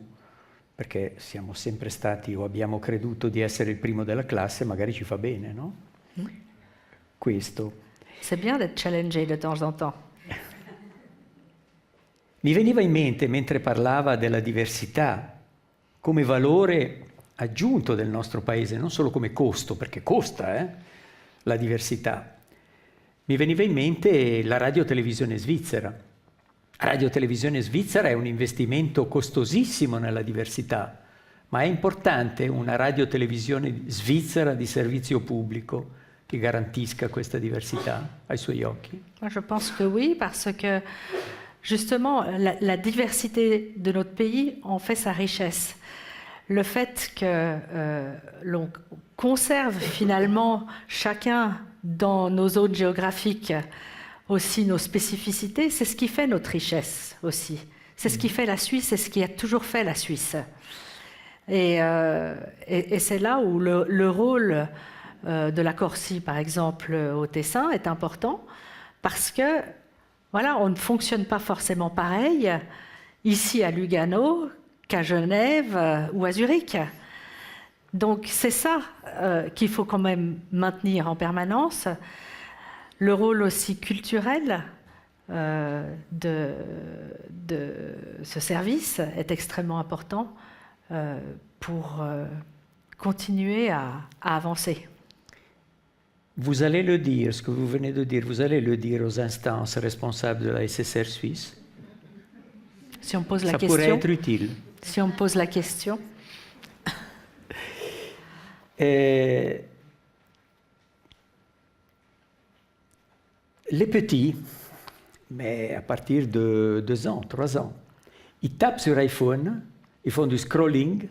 perché siamo sempre stati o abbiamo creduto di essere il primo della classe, magari ci fa bene, no? Questo. C'est bien d'être challengé de temps en temps. Mi veniva in mente, mentre parlava della diversità, come valore aggiunto del nostro paese, non solo come costo, perché costa la diversità. Mi veniva in mente la radiotelevisione svizzera. La radiotelevisione svizzera è un investimento costosissimo nella diversità, ma è importante una radiotelevisione svizzera di servizio pubblico che garantisca questa diversità ai suoi occhi? Moi, je pense que oui, parce que justement, la diversité de notre pays en fait sa richesse. Le fait que l'on conserve finalement chacun dans nos zones géographiques aussi nos spécificités, c'est ce qui fait notre richesse aussi. C'est ce qui fait la Suisse, c'est ce qui a toujours fait la Suisse. Et c'est là où le rôle de la Corsie, par exemple, au Tessin, est important, parce que voilà, on ne fonctionne pas forcément pareil ici à Lugano qu'à Genève ou à Zurich. Donc c'est ça qu'il faut quand même maintenir en permanence. Le rôle aussi culturel de ce service est extrêmement important pour continuer à avancer. Vous allez le dire, ce que vous venez de dire, vous allez le dire aux instances responsables de la SSR suisse? si on pose la Ça question. pourrait être utile. Si on me pose la question. Les petits, mais à partir de 2 ans, 3 ans, ils tapent sur iPhone, ils font du scrolling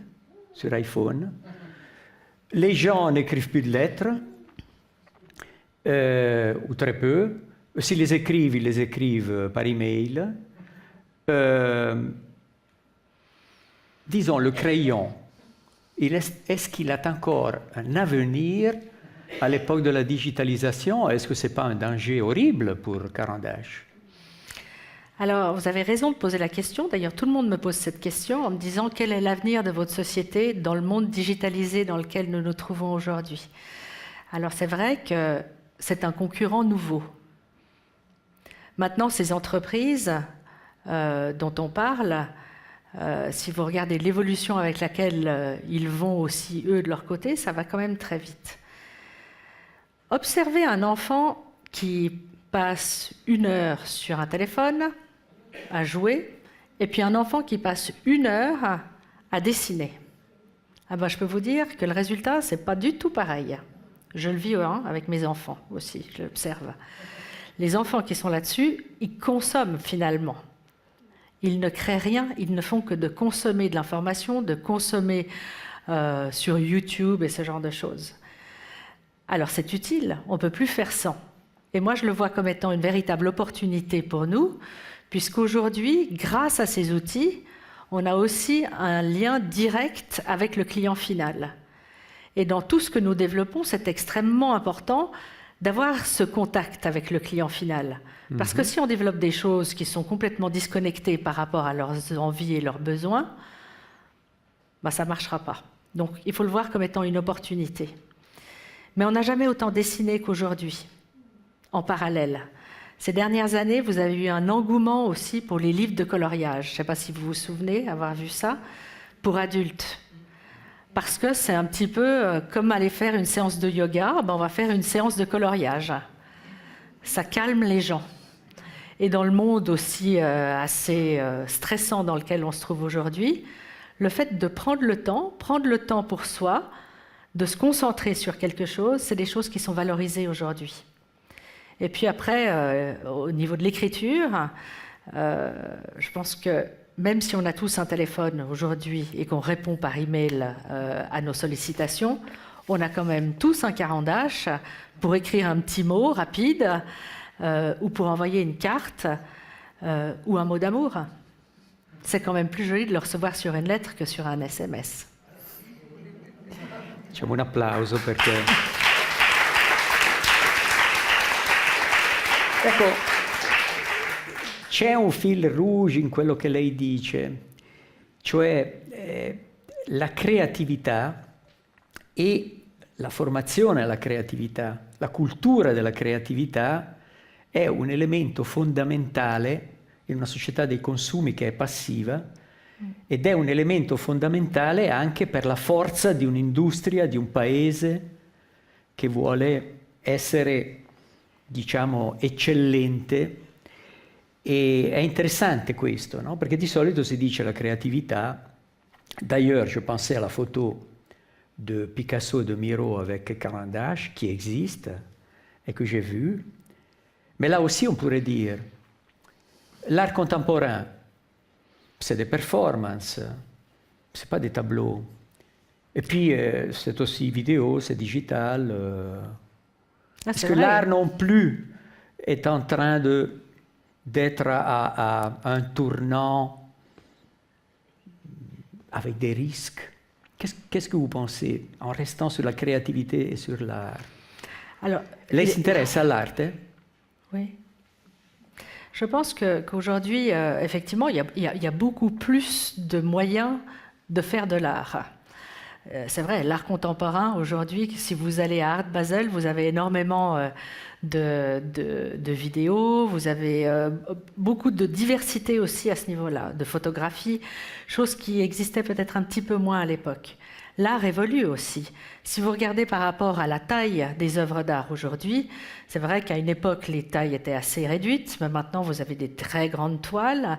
sur iPhone. Les gens n'écrivent plus de lettres, ou très peu. S'ils les écrivent, ils les écrivent par email. Disons, le crayon, est-ce qu'il a encore un avenir à l'époque de la digitalisation? Est-ce que ce n'est pas un danger horrible pour Caran-d'Ache? Alors, vous avez raison de poser la question. D'ailleurs, tout le monde me pose cette question en me disant quel est l'avenir de votre société dans le monde digitalisé dans lequel nous nous trouvons aujourd'hui. Alors, c'est vrai que c'est un concurrent nouveau. Maintenant, ces entreprises dont on parle, si vous regardez l'évolution avec laquelle ils vont aussi, eux, de leur côté, ça va quand même très vite. Observez un enfant qui passe 1 heure sur un téléphone à jouer, et puis un enfant qui passe 1 heure à dessiner. Ah ben, je peux vous dire que le résultat, c'est pas du tout pareil. Je le vis avec mes enfants aussi, je l'observe. Les enfants qui sont là-dessus, ils consomment finalement. Ils ne créent rien, ils ne font que de consommer de l'information, de consommer sur YouTube et ce genre de choses. Alors c'est utile, on ne peut plus faire sans. Et moi je le vois comme étant une véritable opportunité pour nous, puisqu'aujourd'hui, grâce à ces outils, on a aussi un lien direct avec le client final. Et dans tout ce que nous développons, c'est extrêmement important d'avoir ce contact avec le client final. Parce que si on développe des choses qui sont complètement disconnectées par rapport à leurs envies et leurs besoins, bah, ça ne marchera pas. Donc il faut le voir comme étant une opportunité. Mais on n'a jamais autant dessiné qu'aujourd'hui, en parallèle. Ces dernières années, vous avez eu un engouement aussi pour les livres de coloriage. Je ne sais pas si vous vous souvenez avoir vu ça, pour adultes. Parce que c'est un petit peu comme aller faire une séance de yoga, ben on va faire une séance de coloriage. Ça calme les gens. Et dans le monde aussi assez stressant dans lequel on se trouve aujourd'hui, le fait de prendre le temps pour soi, de se concentrer sur quelque chose, c'est des choses qui sont valorisées aujourd'hui. Et puis après, au niveau de l'écriture, je pense que même si on a tous un téléphone aujourd'hui et qu'on répond par email à nos sollicitations, on a quand même tous un Caran-d'Ache pour écrire un petit mot rapide ou pour envoyer une carte ou un mot d'amour. C'est quand même plus joli de le recevoir sur une lettre que sur un SMS. Facciamo un applauso perché... Ecco, c'è un fil rouge in quello che lei dice, cioè la creatività e la formazione alla creatività, la cultura della creatività è un elemento fondamentale in una società dei consumi che è passiva ed è un elemento fondamentale anche per la forza di un'industria, di un paese che vuole essere, diciamo, eccellente. E è interessante questo, no? Perché di solito si dice la creatività. D'ailleurs, je pensais à la photo de Picasso et de Miro avec Caran-d'Ache qui existe et que j'ai vue. Mais là aussi, on pourrait dire, l'art contemporain, c'est des performances, c'est pas des tableaux. Et puis, c'est aussi vidéo, c'est digital. Est-ce que l'art non plus est en train d'être à un tournant avec des risques? Qu'est-ce que vous pensez en restant sur la créativité et sur l'art? Alors, lei si interessa all'arte? Oui. Je pense qu'aujourd'hui, effectivement, il y a beaucoup plus de moyens de faire de l'art. C'est vrai, l'art contemporain, aujourd'hui, si vous allez à Art Basel, vous avez énormément de vidéos, vous avez beaucoup de diversité aussi à ce niveau-là, de photographie, chose qui existait peut-être un petit peu moins à l'époque. L'art évolue aussi. Si vous regardez par rapport à la taille des œuvres d'art aujourd'hui, c'est vrai qu'à une époque, les tailles étaient assez réduites, mais maintenant, vous avez des très grandes toiles.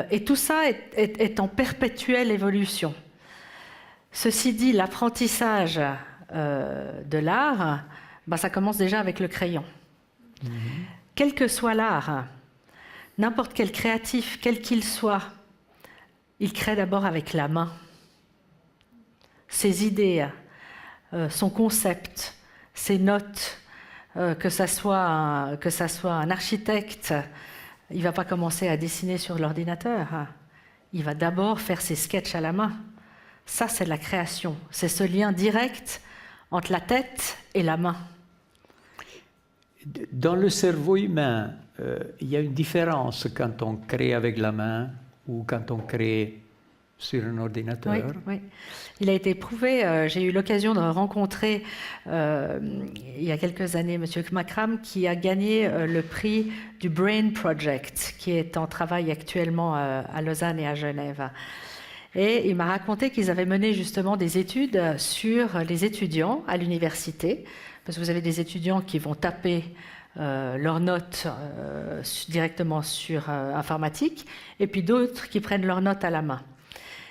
Et tout ça est en perpétuelle évolution. Ceci dit, l'apprentissage de l'art, ça commence déjà avec le crayon. Quel que soit l'art, n'importe quel créatif, quel qu'il soit, il crée d'abord avec la main. Ses idées, son concept, ses notes, que ça soit un architecte, il ne va pas commencer à dessiner sur l'ordinateur. Il va d'abord faire ses sketchs à la main. Ça, c'est la création. C'est ce lien direct entre la tête et la main. Dans le cerveau humain, il y a une différence quand on crée avec la main ou quand on crée sur un ordinateur. Oui. Il a été prouvé, j'ai eu l'occasion de rencontrer il y a quelques années M. Kmakram qui a gagné le prix du Brain Project qui est en travail actuellement à Lausanne et à Genève. Et il m'a raconté qu'ils avaient mené justement des études sur les étudiants à l'université, parce que vous avez des étudiants qui vont taper leurs notes directement sur informatique, et puis d'autres qui prennent leurs notes à la main.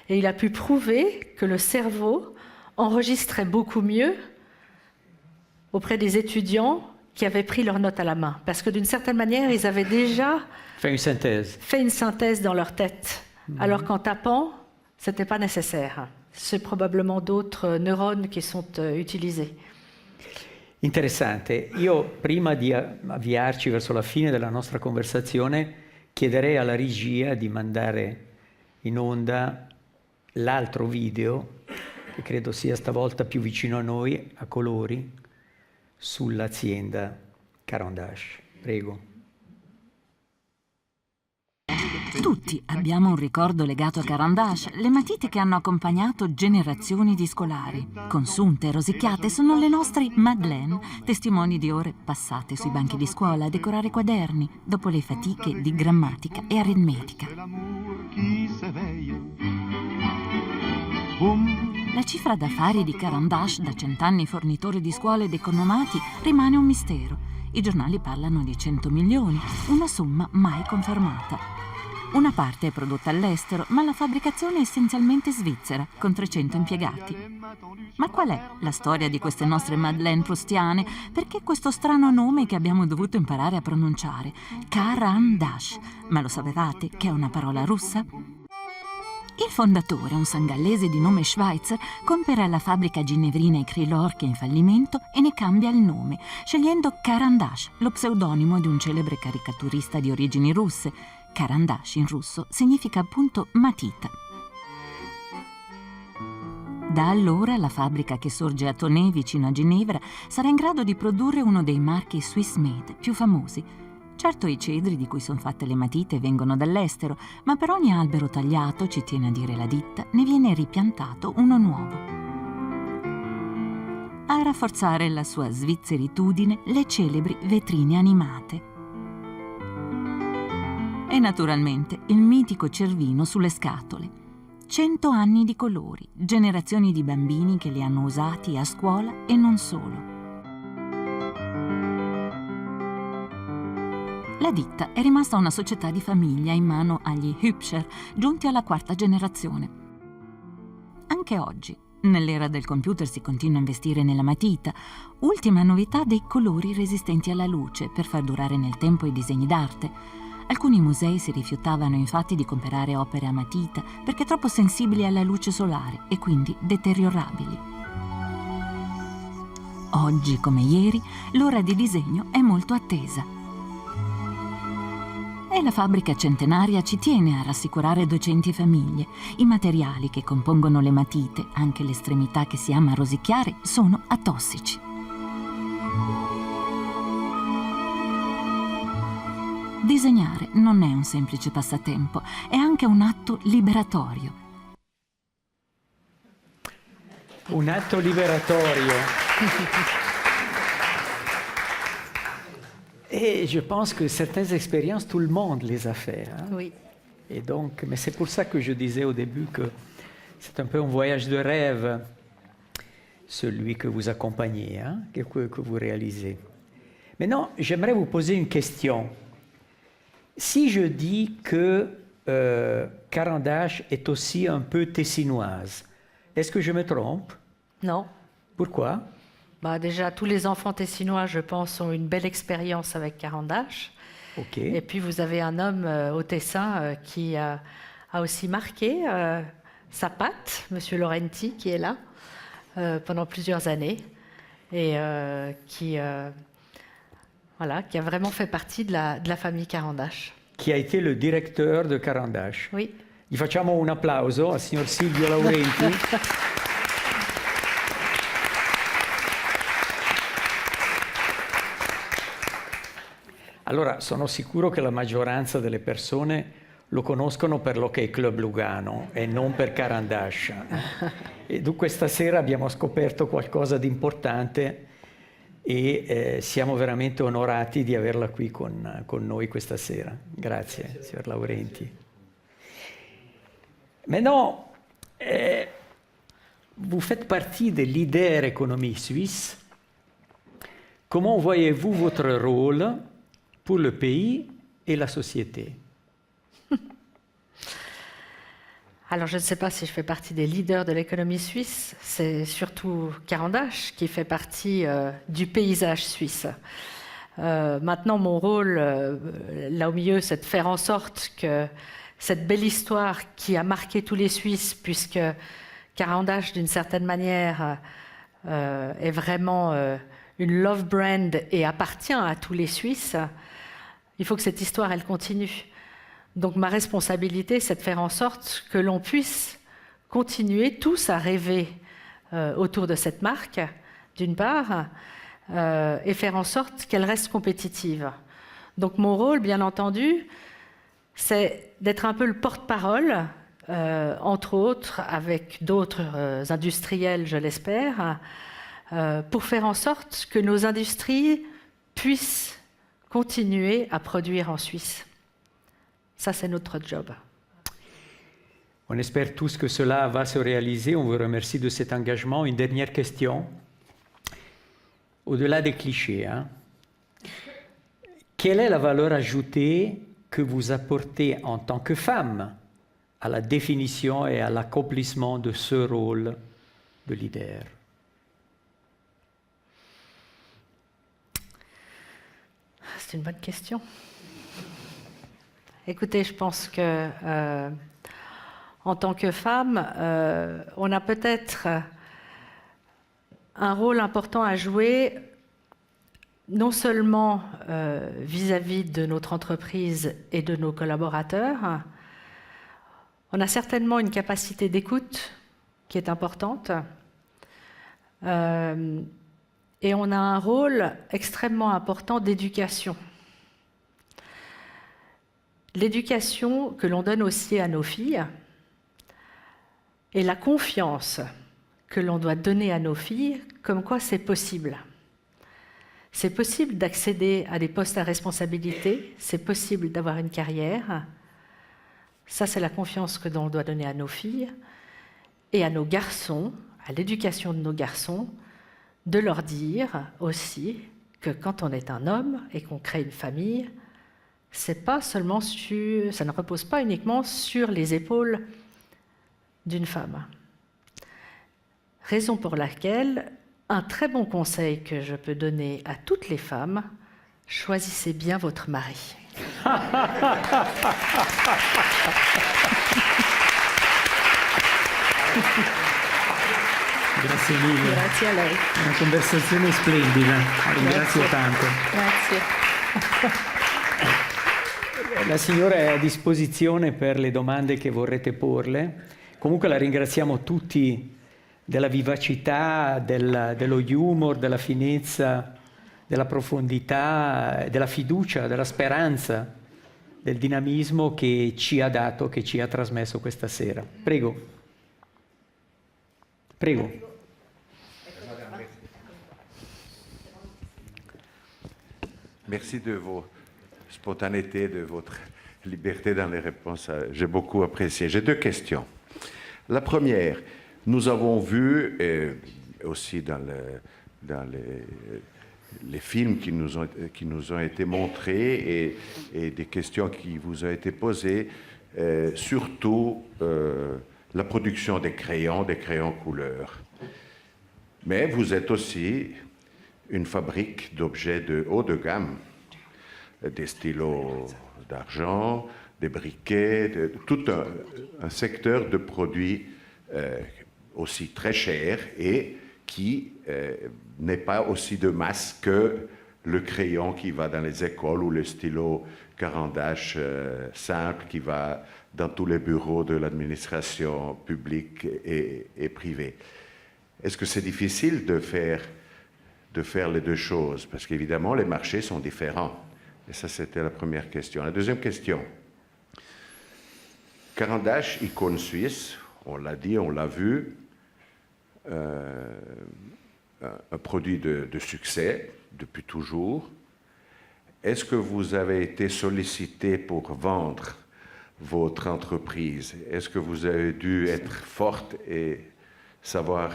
Et il a pu prouver que le cerveau enregistrait beaucoup mieux auprès des étudiants qui avaient pris leurs notes à la main, parce que d'une certaine manière, ils avaient déjà fait une synthèse dans leur tête, alors qu'en tapant, ce n'était pas nécessaire. C'est probablement d'autres neurones qui sont utilisés. Interessante. Io, prima di avviarci verso la fine della nostra conversazione, chiederei alla regia di mandare in onda l'altro video, che credo sia stavolta più vicino a noi, a colori, sull'azienda Caran d'Ache. Prego. Tutti abbiamo un ricordo legato a Caran d'Ache, le matite che hanno accompagnato generazioni di scolari. Consunte e rosicchiate sono le nostre Madeleine, testimoni di ore passate sui banchi di scuola a decorare quaderni, dopo le fatiche di grammatica e aritmetica. La cifra d'affari di Caran d'Ache, da 100 anni fornitore di scuole ed economati, rimane un mistero. I giornali parlano di 100 milioni, una somma mai confermata. Una parte è prodotta all'estero, ma la fabbricazione è essenzialmente svizzera, con 300 impiegati. Ma qual è la storia di queste nostre Madeleine proustiane? Perché questo strano nome che abbiamo dovuto imparare a pronunciare? Caran d'Ache. Ma lo sapevate che è una parola russa? Il fondatore, un sangallese di nome Schweitzer, compra la fabbrica ginevrina Écrit-l'Or che è in fallimento e ne cambia il nome, scegliendo Caran d'Ache, lo pseudonimo di un celebre caricaturista di origini russe. Caran d'Ache in russo significa appunto matita. Da allora la fabbrica che sorge a Tonnet, vicino a Ginevra, sarà in grado di produrre uno dei marchi Swiss Made più famosi. Certo, i cedri di cui sono fatte le matite vengono dall'estero, ma per ogni albero tagliato, ci tiene a dire la ditta, ne viene ripiantato uno nuovo. A rafforzare la sua svizzeritudine, le celebri vetrine animate. E naturalmente il mitico cervino sulle scatole. 100 anni di colori, generazioni di bambini che li hanno usati a scuola e non solo. La ditta è rimasta una società di famiglia in mano agli Hübscher, giunti alla 4ª generazione. Anche oggi, nell'era del computer, si continua a investire nella matita. Ultima novità dei colori resistenti alla luce per far durare nel tempo i disegni d'arte. Alcuni musei si rifiutavano infatti di comprare opere a matita perché troppo sensibili alla luce solare e quindi deteriorabili. Oggi, come ieri, l'ora di disegno è molto attesa. E la fabbrica centenaria ci tiene a rassicurare docenti e famiglie. I materiali che compongono le matite, anche le estremità che si ama rosicchiare, sono atossici. Disegnare non è un semplice passatempo, è anche un atto liberatorio. Un atto liberatorio. Et je pense que certaines expériences, tout le monde les a fait. Hein? Oui. Et donc, mais c'est pour ça que je disais au début que c'est un peu un voyage de rêve, celui que vous accompagnez, hein? que vous réalisez. Maintenant, j'aimerais vous poser une question. Si je dis que Carandache est aussi un peu tessinoise. Est-ce que je me trompe? Non. Pourquoi? Bah, déjà, tous les enfants tessinois, je pense, ont une belle expérience avec Carandache. Ok. Et puis, vous avez un homme au Tessin qui a aussi marqué sa patte, Monsieur Laurenti, qui est là pendant plusieurs années et qui a vraiment fait partie de la famille Carandache. Qui a été le directeur de Carandache. Oui. Gli facciamo un applauso al signor Silvio Laurenti. Allora, sono sicuro che la maggioranza delle persone lo conoscono per l'Hockey Club Lugano e non per Carandache. E dunque stasera abbiamo scoperto qualcosa di importante e siamo veramente onorati di averla qui con noi questa sera. Grazie, signor Laurenti. Maintenant, vous faites partie des leaders économiques suisses. Comment voyez-vous votre rôle pour le pays et la société? Alors, je ne sais pas si je fais partie des leaders de l'économie suisse. C'est surtout Carandache qui fait partie du paysage suisse. Maintenant, mon rôle, là au milieu, c'est de faire en sorte que cette belle histoire qui a marqué tous les Suisses, puisque Carandache, d'une certaine manière, est vraiment une love brand et appartient à tous les Suisses, il faut que cette histoire, elle continue. Donc ma responsabilité, c'est de faire en sorte que l'on puisse continuer tous à rêver autour de cette marque, d'une part, et faire en sorte qu'elle reste compétitive. Donc mon rôle, bien entendu, c'est d'être un peu le porte-parole, entre autres avec d'autres industriels, je l'espère, pour faire en sorte que nos industries puissent continuer à produire en Suisse. Ça, c'est notre job. On espère tous que cela va se réaliser. On vous remercie de cet engagement. Une dernière question. Au-delà des clichés, quelle est la valeur ajoutée que vous apportez en tant que femme à la définition et à l'accomplissement de ce rôle de leader? C'est une bonne question. Écoutez, je pense que en tant que femme, on a peut-être un rôle important à jouer, non seulement vis-à-vis de notre entreprise et de nos collaborateurs. On a certainement une capacité d'écoute qui est importante. Et on a un rôle extrêmement important d'éducation. L'éducation que l'on donne aussi à nos filles et la confiance que l'on doit donner à nos filles, comme quoi c'est possible. C'est possible d'accéder à des postes à responsabilité, c'est possible d'avoir une carrière. Ça, c'est la confiance que l'on doit donner à nos filles et à nos garçons, à l'éducation de nos garçons, de leur dire aussi que quand on est un homme et qu'on crée une famille, c'est pas seulement ça ne repose pas uniquement sur les épaules d'une femme. Raison pour laquelle, un très bon conseil que je peux donner à toutes les femmes, choisissez bien votre mari. Grazie mille. Grazie a lei. Una conversazione splendida. Ringrazio tanto. Grazie. La signora è a disposizione per le domande che vorrete porle. Comunque la ringraziamo tutti della vivacità, dello humor, della finezza, della profondità, della fiducia, della speranza, del dinamismo che ci ha dato, che ci ha trasmesso questa sera. Prego. Prego. Merci de vos spontanéité, de votre liberté dans les réponses. J'ai beaucoup apprécié. J'ai deux questions. La première, nous avons vu, et aussi dans les films qui nous ont été montrés et des questions qui vous ont été posées, surtout la production des crayons couleur. Mais vous êtes aussi une fabrique d'objets de haut de gamme, des stylos d'argent, des briquets, tout un secteur de produits aussi très cher et qui n'est pas aussi de masse que le crayon qui va dans les écoles ou le stylo Caran-d'Ache simple qui va dans tous les bureaux de l'administration publique et privée. Est-ce que c'est difficile de faire les deux choses? Parce qu'évidemment, les marchés sont différents. Et ça, c'était la première question. La deuxième question. Caran-d'Ache, icône suisse, on l'a dit, on l'a vu, un produit de succès depuis toujours. Est-ce que vous avez été sollicité pour vendre votre entreprise? Est-ce que vous avez dû être forte et savoir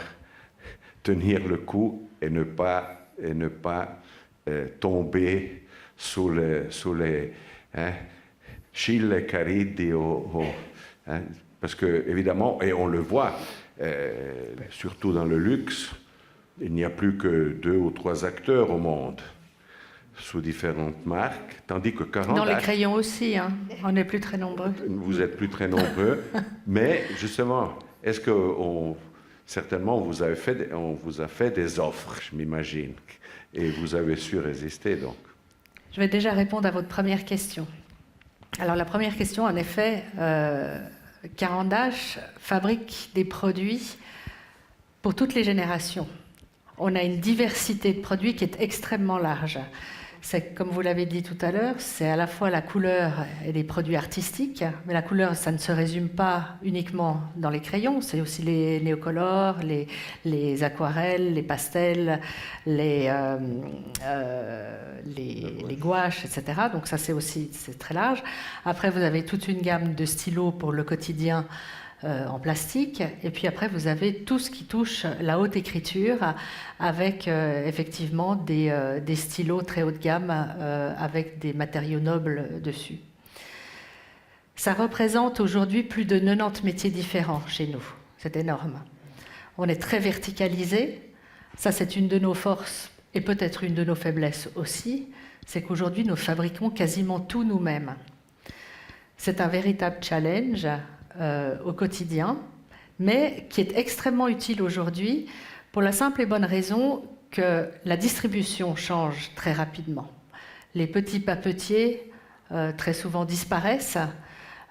tenir le coup et ne pas tomber sous les Scylla, Cariddi, parce que évidemment, et on le voit, surtout dans le luxe, il n'y a plus que 2 ou 3 acteurs au monde sous différentes marques, tandis que Caran-d'Ache... Dans les crayons aussi, hein. On n'est plus très nombreux. Vous êtes plus très nombreux, mais justement, est-ce que certainement on vous a fait des offres, je m'imagine, et vous avez su résister donc? Je vais déjà répondre à votre première question. Alors la première question, en effet, Caran-d'Ache fabrique des produits pour toutes les générations. On a une diversité de produits qui est extrêmement large. C'est, comme vous l'avez dit tout à l'heure, c'est à la fois la couleur et les produits artistiques, mais la couleur, ça ne se résume pas uniquement dans les crayons, c'est aussi les néocolores, les aquarelles, les pastels, les gouaches, etc. Donc ça, c'est très large. Après, vous avez toute une gamme de stylos pour le quotidien, en plastique, et puis après vous avez tout ce qui touche la haute écriture avec effectivement des stylos très haut de gamme avec des matériaux nobles dessus. Ça représente aujourd'hui plus de 90 métiers différents chez nous, c'est énorme. On est très verticalisé, ça c'est une de nos forces et peut-être une de nos faiblesses aussi, c'est qu'aujourd'hui nous fabriquons quasiment tout nous-mêmes. C'est un véritable challenge au quotidien, mais qui est extrêmement utile aujourd'hui pour la simple et bonne raison que la distribution change très rapidement. Les petits papetiers très souvent disparaissent,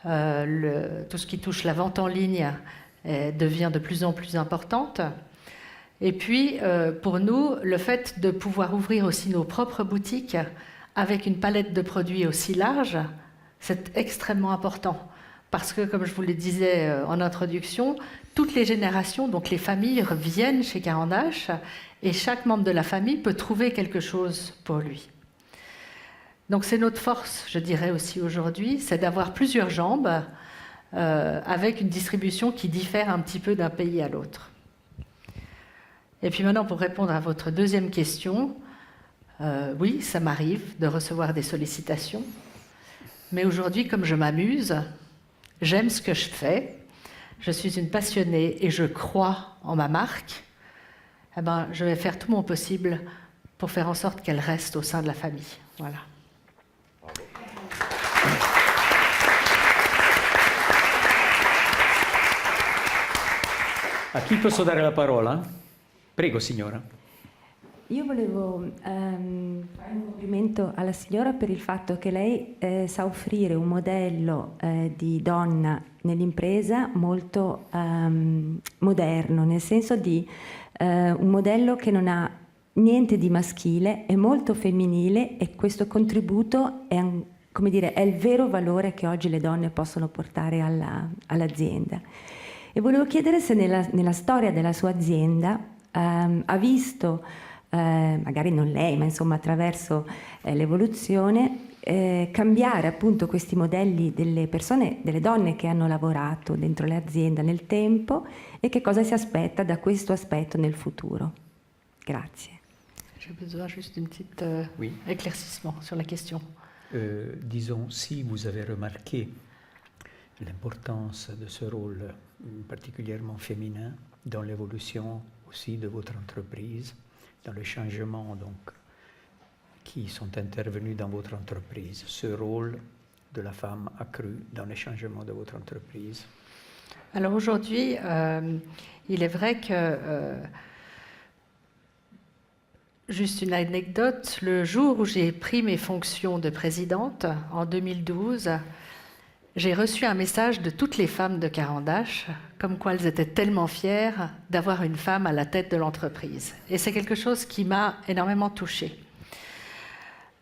tout ce qui touche la vente en ligne devient de plus en plus importante. Et puis, pour nous, le fait de pouvoir ouvrir aussi nos propres boutiques avec une palette de produits aussi large, c'est extrêmement important. Parce que, comme je vous le disais en introduction, toutes les générations, donc les familles, reviennent chez Caran-d'Ache et chaque membre de la famille peut trouver quelque chose pour lui. Donc c'est notre force, je dirais aussi aujourd'hui, c'est d'avoir plusieurs jambes avec une distribution qui diffère un petit peu d'un pays à l'autre. Et puis maintenant, pour répondre à votre deuxième question, oui, ça m'arrive de recevoir des sollicitations, mais aujourd'hui, comme je m'amuse, j'aime ce que je fais, je suis une passionnée et je crois en ma marque, eh ben, je vais faire tout mon possible pour faire en sorte qu'elle reste au sein de la famille. Voilà. A chi posso dare la parola? Prego, signora. Io volevo fare un complimento alla signora per il fatto che lei sa offrire un modello di donna nell'impresa molto moderno, nel senso di un modello che non ha niente di maschile, è molto femminile e questo contributo è, come dire, è il vero valore che oggi le donne possono portare all'azienda. E volevo chiedere se nella storia della sua azienda ha visto, magari non lei, ma insomma attraverso l'evoluzione, cambiare appunto questi modelli delle persone, delle donne che hanno lavorato dentro l'azienda nel tempo e che cosa si aspetta da questo aspetto nel futuro. Grazie. J'ai besoin juste d'un petit oui. éclaircissement sur la question. Disons, si vous avez remarqué, l'importance de ce rôle particulièrement féminin dans l'évolution aussi de votre entreprise, dans les changements donc, qui sont intervenus dans votre entreprise, ce rôle de la femme accru dans les changements de votre entreprise. Alors aujourd'hui, il est vrai que, juste une anecdote, le jour où j'ai pris mes fonctions de présidente, en 2012, j'ai reçu un message de toutes les femmes de Carandache, comme quoi elles étaient tellement fières d'avoir une femme à la tête de l'entreprise. Et c'est quelque chose qui m'a énormément touchée.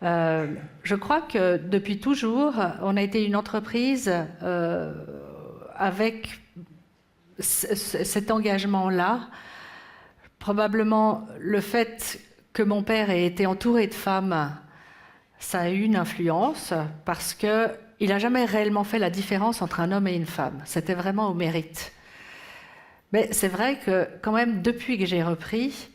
Je crois que depuis toujours, on a été une entreprise avec cet engagement-là. Probablement le fait que mon père ait été entouré de femmes, ça a eu une influence parce qu'il n'a jamais réellement fait la différence entre un homme et une femme. C'était vraiment au mérite. Mais c'est vrai que quand même, depuis que j'ai repris,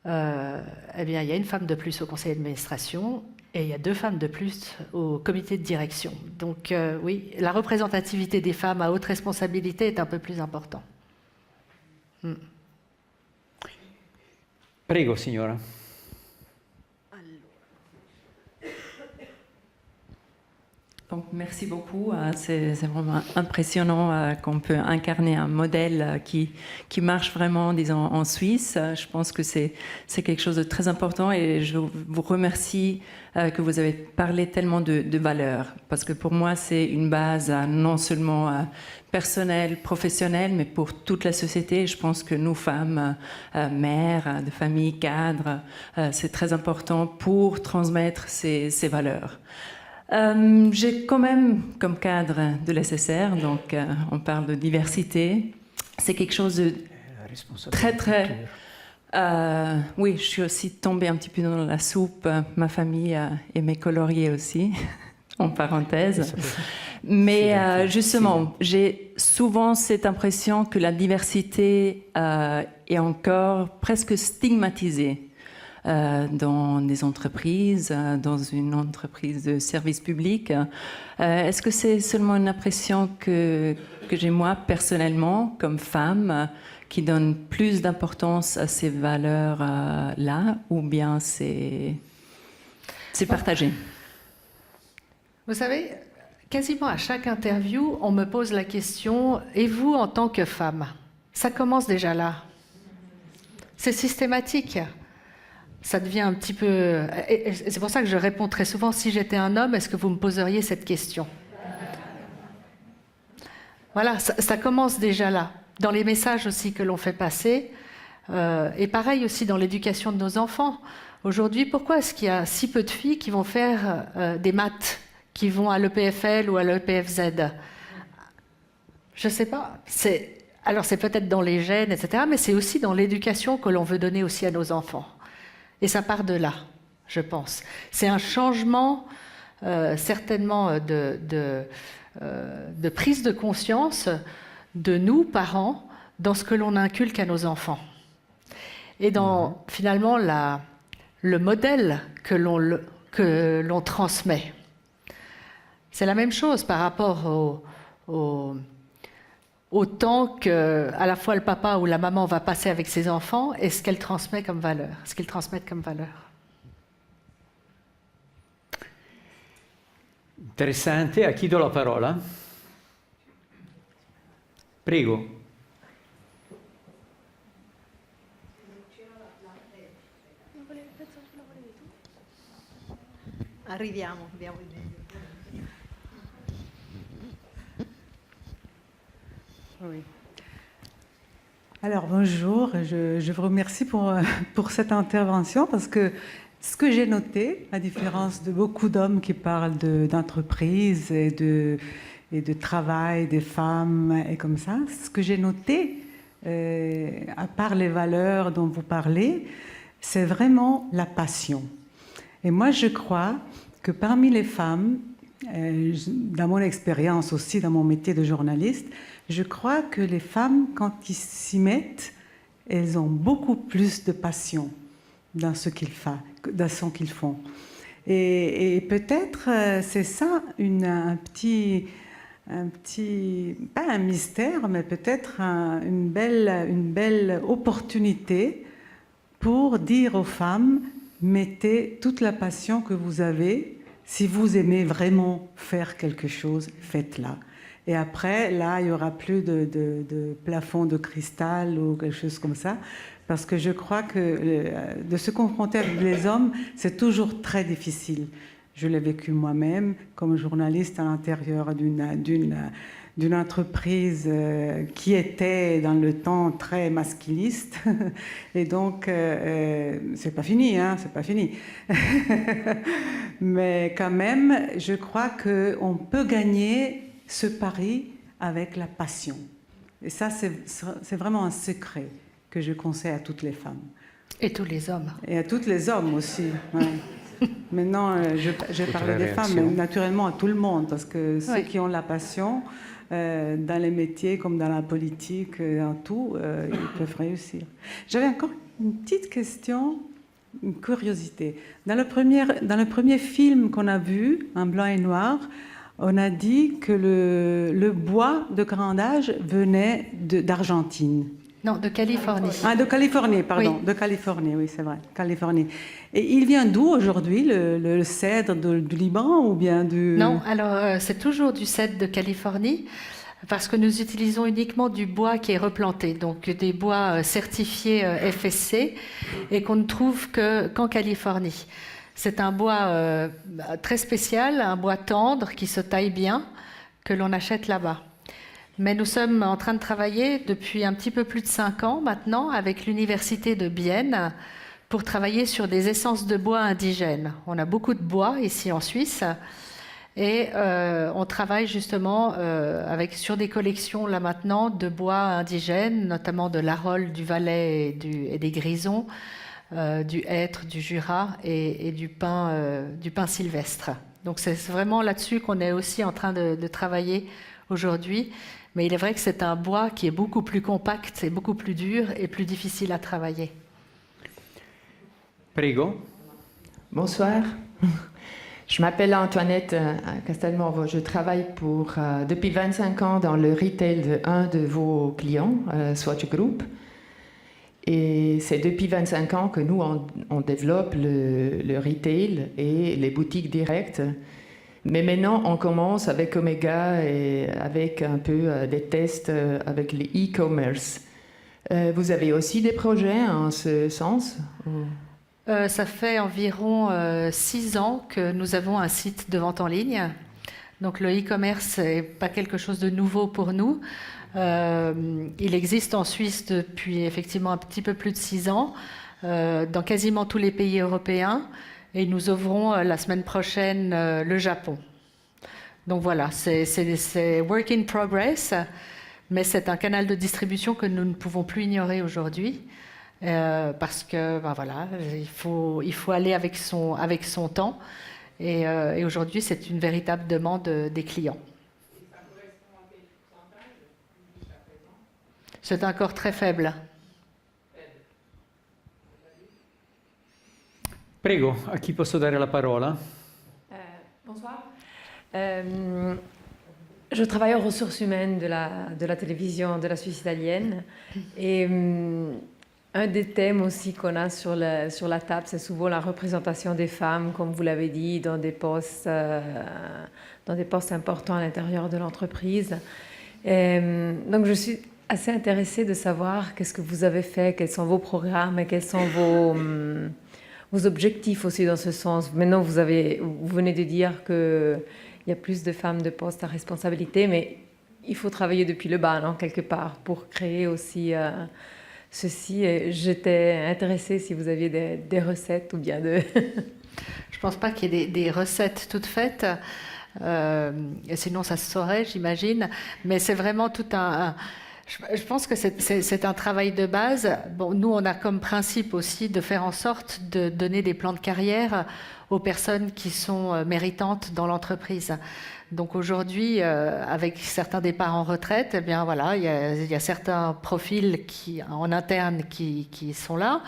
eh bien, il y a une femme de plus au conseil d'administration et il y a 2 femmes de plus au comité de direction. Donc oui, la représentativité des femmes à haute responsabilité est un peu plus importante. Prego, signora. Donc, merci beaucoup. C'est vraiment impressionnant qu'on peut incarner un modèle qui marche vraiment, disons, en Suisse. Je pense que c'est quelque chose de très important et je vous remercie que vous avez parlé tellement de valeurs. Parce que pour moi, c'est une base non seulement personnelle, professionnelle, mais pour toute la société. Je pense que nous, femmes, mères, de familles, cadres, c'est très important pour transmettre ces valeurs. J'ai quand même comme cadre de l'SSR, donc on parle de diversité. C'est quelque chose de très... oui, je suis aussi tombée un petit peu dans la soupe, ma famille et mes coloriers aussi, en parenthèse. Mais justement, j'ai souvent cette impression que la diversité est encore presque stigmatisée. Dans des entreprises, dans une entreprise de service public. Est-ce que c'est seulement une impression que j'ai moi personnellement comme femme qui donne plus d'importance à ces valeurs-là ou bien c'est partagé? Vous savez, quasiment à chaque interview, on me pose la question « Et vous en tant que femme ?» Ça commence déjà là. C'est systématique. Ça devient un petit peu... Et c'est pour ça que je réponds très souvent, si j'étais un homme, est-ce que vous me poseriez cette question? Voilà, ça commence déjà là. Dans les messages aussi que l'on fait passer, et pareil aussi dans l'éducation de nos enfants. Aujourd'hui, pourquoi est-ce qu'il y a si peu de filles qui vont faire des maths, qui vont à l'EPFL ou à l'EPFZ? Je ne sais pas. Alors c'est peut-être dans les gènes, etc., mais c'est aussi dans l'éducation que l'on veut donner aussi à nos enfants. Et ça part de là, je pense. C'est un changement certainement de prise de conscience de nous, parents, dans ce que l'on inculque à nos enfants. Et dans, finalement, le modèle que l'on transmet. C'est la même chose par rapport au temps qu'à la fois le papa ou la maman va passer avec ses enfants et ce qu'elle transmet comme valeur, ce qu'ils transmettent comme valeur. Interessante. A chi do la parola? Prego. Arriviamo. Oui. Alors bonjour, je vous remercie pour cette intervention parce que ce que j'ai noté, à différence de beaucoup d'hommes qui parlent d'entreprise et de travail, des femmes et comme ça, ce que j'ai noté, à part les valeurs dont vous parlez, c'est vraiment la passion. Et moi je crois que parmi les femmes, dans mon expérience aussi, dans mon métier de journaliste, je crois que les femmes, quand ils s'y mettent, elles ont beaucoup plus de passion dans ce qu'ils font. Et peut-être c'est ça un petit petit, pas un mystère, mais peut-être une belle opportunité pour dire aux femmes, mettez toute la passion que vous avez. Si vous aimez vraiment faire quelque chose, faites-la. Et après, là, il n'y aura plus de plafond de cristal ou quelque chose comme ça. Parce que je crois que de se confronter avec les hommes, c'est toujours très difficile. Je l'ai vécu moi-même comme journaliste à l'intérieur d'une entreprise qui était dans le temps très masculiste. Et donc, c'est pas fini, hein, c'est pas fini. Mais quand même, je crois qu'on peut gagner ce pari avec la passion. Et ça, c'est vraiment un secret que je conseille à toutes les femmes. Et tous les hommes. Et à tous les hommes aussi. Ouais. Maintenant, je parlais des femmes, mais naturellement à tout le monde, parce que ceux qui ont la passion, dans les métiers comme dans la politique, en tout, ils peuvent réussir. J'avais encore une petite question, une curiosité. Dans le premier film qu'on a vu, en blanc et noir, on a dit que le bois de grand âge venait d'Argentine. Non, de Californie. Ah, de Californie, pardon. Oui. De Californie, oui, c'est vrai. Californie. Et il vient d'où aujourd'hui, le cèdre du Liban ou bien du... Non, alors c'est toujours du cèdre de Californie parce que nous utilisons uniquement du bois qui est replanté, donc des bois certifiés FSC et qu'on ne trouve qu'en Californie. C'est un bois très spécial, un bois tendre qui se taille bien, que l'on achète là-bas. Mais nous sommes en train de travailler depuis un petit peu plus de 5 ans maintenant avec l'université de Bienne pour travailler sur des essences de bois indigènes. On a beaucoup de bois ici en Suisse et on travaille justement sur des collections là maintenant de bois indigènes, notamment de l'Arole, du Valais et des Grisons, du hêtre, du Jura et du pin sylvestre. Donc c'est vraiment là-dessus qu'on est aussi en train de travailler aujourd'hui. Mais il est vrai que c'est un bois qui est beaucoup plus compact et beaucoup plus dur et plus difficile à travailler. Prego. Bonsoir. Je m'appelle Antoinette Castelmorvo. Je travaille depuis 25 ans dans le retail d'un de vos clients, Swatch Group. Et c'est depuis 25 ans que nous, on développe le retail et les boutiques directes. Mais maintenant, on commence avec Omega et avec un peu des tests avec les e-commerce. Vous avez aussi des projets en ce sens? Ça fait environ 6 ans que nous avons un site de vente en ligne. Donc le e-commerce n'est pas quelque chose de nouveau pour nous. Il existe en Suisse depuis effectivement un petit peu plus de 6 ans, dans quasiment tous les pays européens. Et nous ouvrons la semaine prochaine le Japon. Donc voilà, c'est work in progress, mais c'est un canal de distribution que nous ne pouvons plus ignorer aujourd'hui, parce que voilà, il faut aller avec son temps. Et aujourd'hui, c'est une véritable demande des clients. C'est encore très faible. Prego, a chi posso dare la parola? Bonsoir. Je travaille aux ressources humaines de la télévision de la Suisse italienne. Et un des thèmes aussi qu'on a sur la table, c'est souvent la représentation des femmes, comme vous l'avez dit, dans des postes importants à l'intérieur de l'entreprise. Donc je suis assez intéressée de savoir qu'est-ce que vous avez fait, quels sont vos programmes et quels sont vos objectifs aussi dans ce sens. Maintenant, vous venez de dire qu'il y a plus de femmes de postes à responsabilité, mais il faut travailler depuis le bas, non, quelque part, pour créer aussi ceci. Et j'étais intéressée si vous aviez des recettes ou bien de... Je ne pense pas qu'il y ait des recettes toutes faites. Sinon, ça se saurait, j'imagine. Mais c'est vraiment tout un... Je pense que c'est un travail de base. Bon, nous, on a comme principe aussi de faire en sorte de donner des plans de carrière aux personnes qui sont méritantes dans l'entreprise. Donc aujourd'hui, avec certains départs en retraite, eh bien voilà, il y a certains profils en interne qui sont là.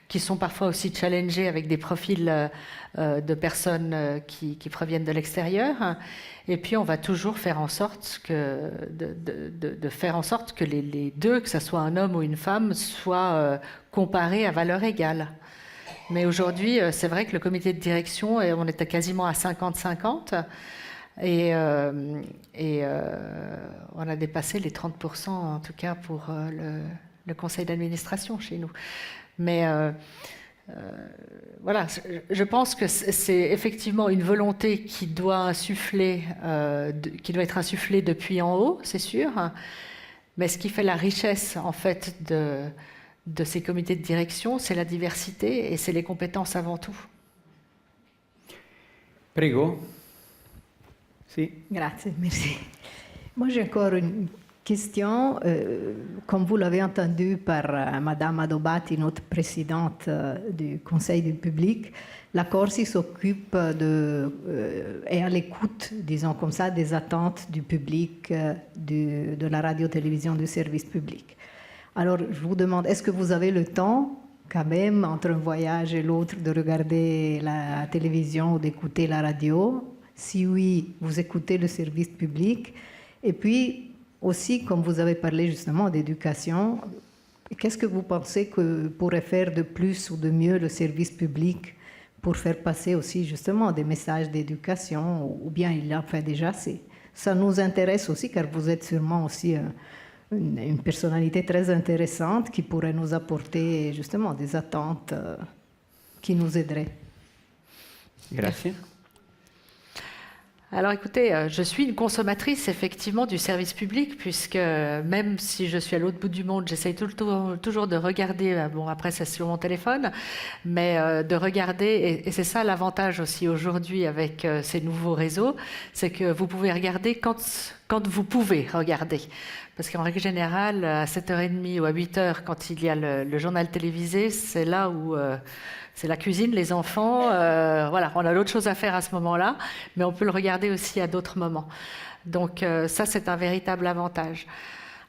qui sont parfois aussi challengés avec des profils de personnes qui proviennent de l'extérieur. Et puis on va toujours faire en sorte de faire en sorte que les deux, que ce soit un homme ou une femme, soient comparés à valeur égale. Mais aujourd'hui, c'est vrai que le comité de direction, on était quasiment à 50-50. Et on a dépassé les 30%, en tout cas pour le conseil d'administration chez nous. Mais voilà, je pense que c'est effectivement une volonté qui doit être insufflée depuis en haut, c'est sûr. Mais ce qui fait la richesse, en fait, de ces comités de direction, c'est la diversité et c'est les compétences avant tout. Prego. Si. Grazie, merci. Moi, j'ai encore une question. Comme vous l'avez entendu par Madame Adobati, notre présidente du Conseil du public, la Corsi s'occupe est à l'écoute, disons comme ça, des attentes du public de la radio-télévision du service public. Alors, je vous demande, est-ce que vous avez le temps, quand même, entre un voyage et l'autre, de regarder la télévision ou d'écouter la radio? Si oui, vous écoutez le service public. Et puis aussi, comme vous avez parlé justement d'éducation, qu'est-ce que vous pensez que pourrait faire de plus ou de mieux le service public pour faire passer aussi justement des messages d'éducation, ou bien il l'a fait déjà? Ça nous intéresse aussi, car vous êtes sûrement aussi une personnalité très intéressante qui pourrait nous apporter justement des attentes qui nous aideraient. Grazie. Alors écoutez, je suis une consommatrice effectivement du service public, puisque même si je suis à l'autre bout du monde, j'essaye toujours de regarder, bon après c'est sur mon téléphone, mais de regarder, et c'est ça l'avantage aussi aujourd'hui avec ces nouveaux réseaux, c'est que vous pouvez regarder quand vous pouvez regarder. Parce qu'en règle générale, à 7h30 ou à 8h, quand il y a le journal télévisé, c'est là où c'est la cuisine, les enfants. Voilà, on a d'autres choses à faire à ce moment-là, mais on peut le regarder aussi à d'autres moments. Donc ça, c'est un véritable avantage.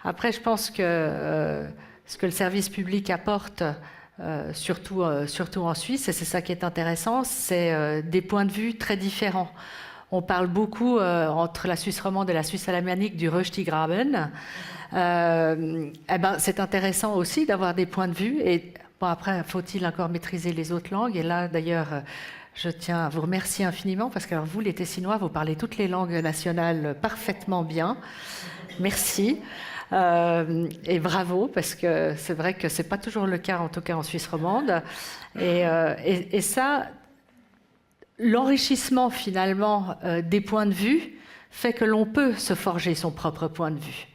Après, je pense que ce que le service public apporte, surtout en Suisse, et c'est ça qui est intéressant, c'est des points de vue très différents. On parle beaucoup entre la Suisse romande et la Suisse alémanique du Röstigraben. C'est intéressant aussi d'avoir des points de vue. Et bon, après, faut-il encore maîtriser les autres langues? Et là, d'ailleurs, je tiens à vous remercier infiniment parce que alors, vous, les Tessinois, vous parlez toutes les langues nationales parfaitement bien. Merci. Et bravo, parce que c'est vrai que ce n'est pas toujours le cas, en tout cas en Suisse romande. Et ça... L'enrichissement finalement des points de vue fait que l'on peut se forger son propre point de vue.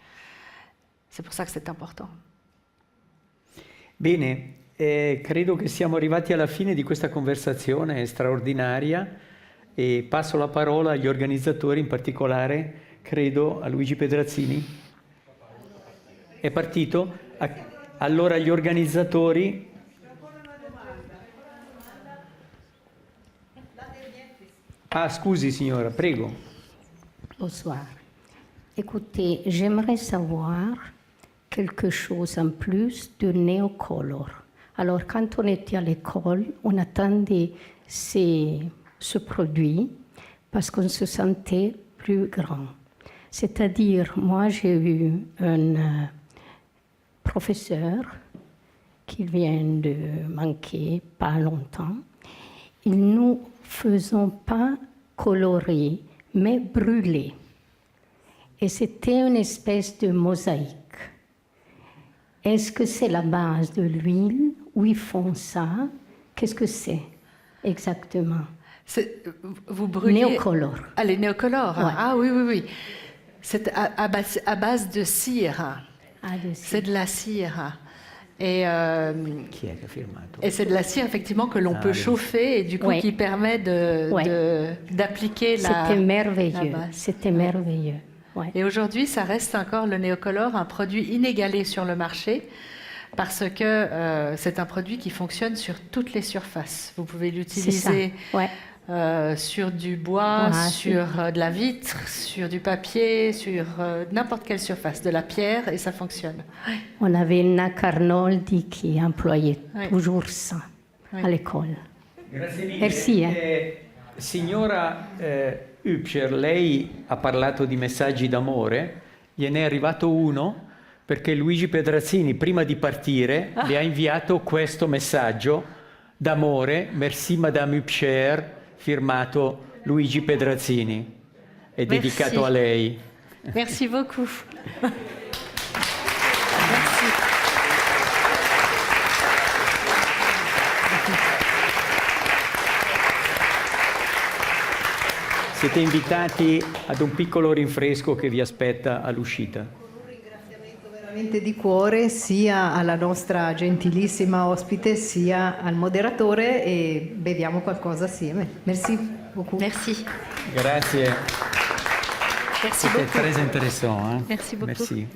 C'est pour ça que c'est important. Bene, credo che siamo arrivati alla fine di questa conversazione straordinaria e passo la parola agli organizzatori, in particolare credo a Luigi Pedrazzini. È partito? Allora gli organizzatori... Ah, scusi signora, prego. Bonsoir. Écoutez, j'aimerais savoir quelque chose en plus de Neocolor. Alors, quand on était à l'école, on attendait ce produit parce qu'on se sentait plus grand. C'est-à-dire, moi, j'ai eu un professeur qui vient de manquer pas longtemps. Il nous faisons pas colorer, mais brûler. Et c'était une espèce de mosaïque. Est-ce que c'est la base de l'huile où ils font ça? Qu'est-ce que c'est exactement? Vous brûlez... Néocolor. Ah, les néocolores. Ouais. Ah oui. C'est à base de cire. C'est de la cire. Et c'est de la cire, effectivement, que l'on peut chauffer et du coup qui permet d'appliquer la... C'était merveilleux. C'était merveilleux. Ouais. Et aujourd'hui, ça reste encore le Neocolor, un produit inégalé sur le marché parce que c'est un produit qui fonctionne sur toutes les surfaces. Vous pouvez l'utiliser sur du bois, sur de la vitre, sur du papier, sur n'importe quelle surface, de la pierre, et ça fonctionne. On avait Nac Arnoldi qui employait toujours ça. à l'école. Grazie mille. Merci. Signora Hübscher, lei ha parlato di messaggi d'amore, gliene è arrivato uno perché Luigi Pedrazzini prima di partire le ha inviato questo messaggio d'amore, merci Madame Hübscher, firmato Luigi Pedrazzini, è dedicato a lei. Merci beaucoup. Siete invitati ad un piccolo rinfresco che vi aspetta all'uscita. Un ringraziamento veramente di cuore sia alla nostra gentilissima ospite sia al moderatore e beviamo qualcosa assieme. Merci beaucoup. Merci. Grazie. Merci C'était beaucoup. très intéressant. Hein? Merci beaucoup. Merci.